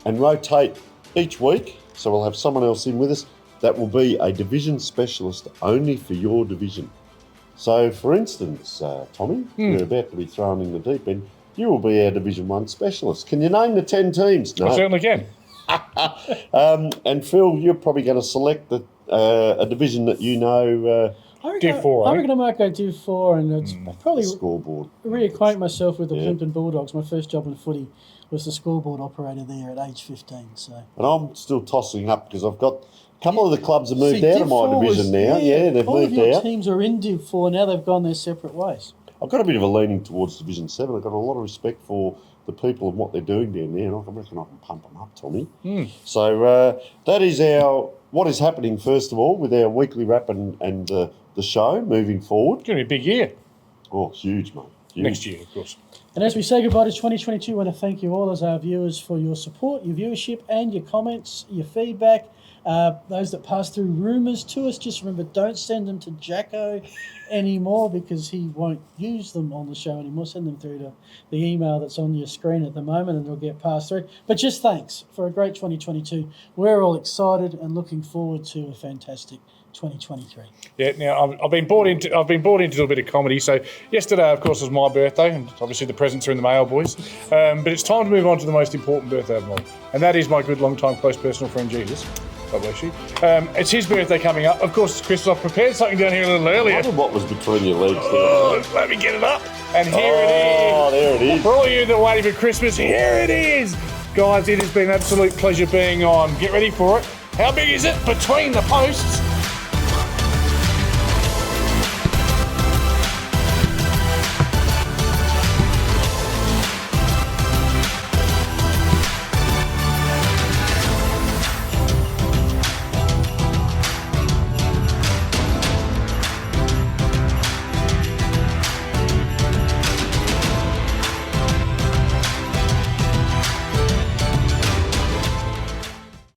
and rotate each week. So we'll have someone else in with us that will be a division specialist only for your division. So for instance, Tommy, you're about to be thrown in the deep end. You will be our Division 1 specialist. Can you name the 10 teams? No. I certainly can. And Phil, you're probably going to select a division that you know... Div 4, I reckon I might go Div 4 and it's probably scoreboard. Reacquaint myself with the Plimpton Bulldogs. My first job in footy was the scoreboard operator there at age 15. So. And I'm still tossing up because I've got a couple of the clubs have moved out of my division now. Yeah, they've all moved of your out. teams are in Div 4 now. They've gone their separate ways. I've got a bit of a leaning towards Division 7. I've got a lot of respect for the people and what they're doing down there, and I reckon I can pump them up, Tommy. So that is what is happening, first of all, with our weekly wrap and the show moving forward. It's going to be a big year. Oh, huge, mate. Huge. Next year, of course. And as we say goodbye to 2022, I want to thank you all as our viewers for your support, your viewership and your comments, your feedback. Those that pass through rumours to us, just remember, don't send them to Jacko anymore because he won't use them on the show anymore. Send them through to the email that's on your screen at the moment and they'll get passed through. But just thanks for a great 2022. We're all excited and looking forward to a fantastic 2023. Yeah, now I've been brought in to do a bit of comedy. So yesterday, of course, was my birthday, and obviously the presents are in the mail, boys. But it's time to move on to the most important birthday of them all, and that is my good, long-time, close personal friend Jesus. God bless you. It's his birthday coming up. Of course, Chris, I've prepared something down here a little earlier. I wonder what was between your legs there. Let me get it up. And here it is. Oh, there it is. For all of you that are waiting for Christmas, here it is. Guys, it has been an absolute pleasure being on. Get ready for it. How big is it? Between the posts.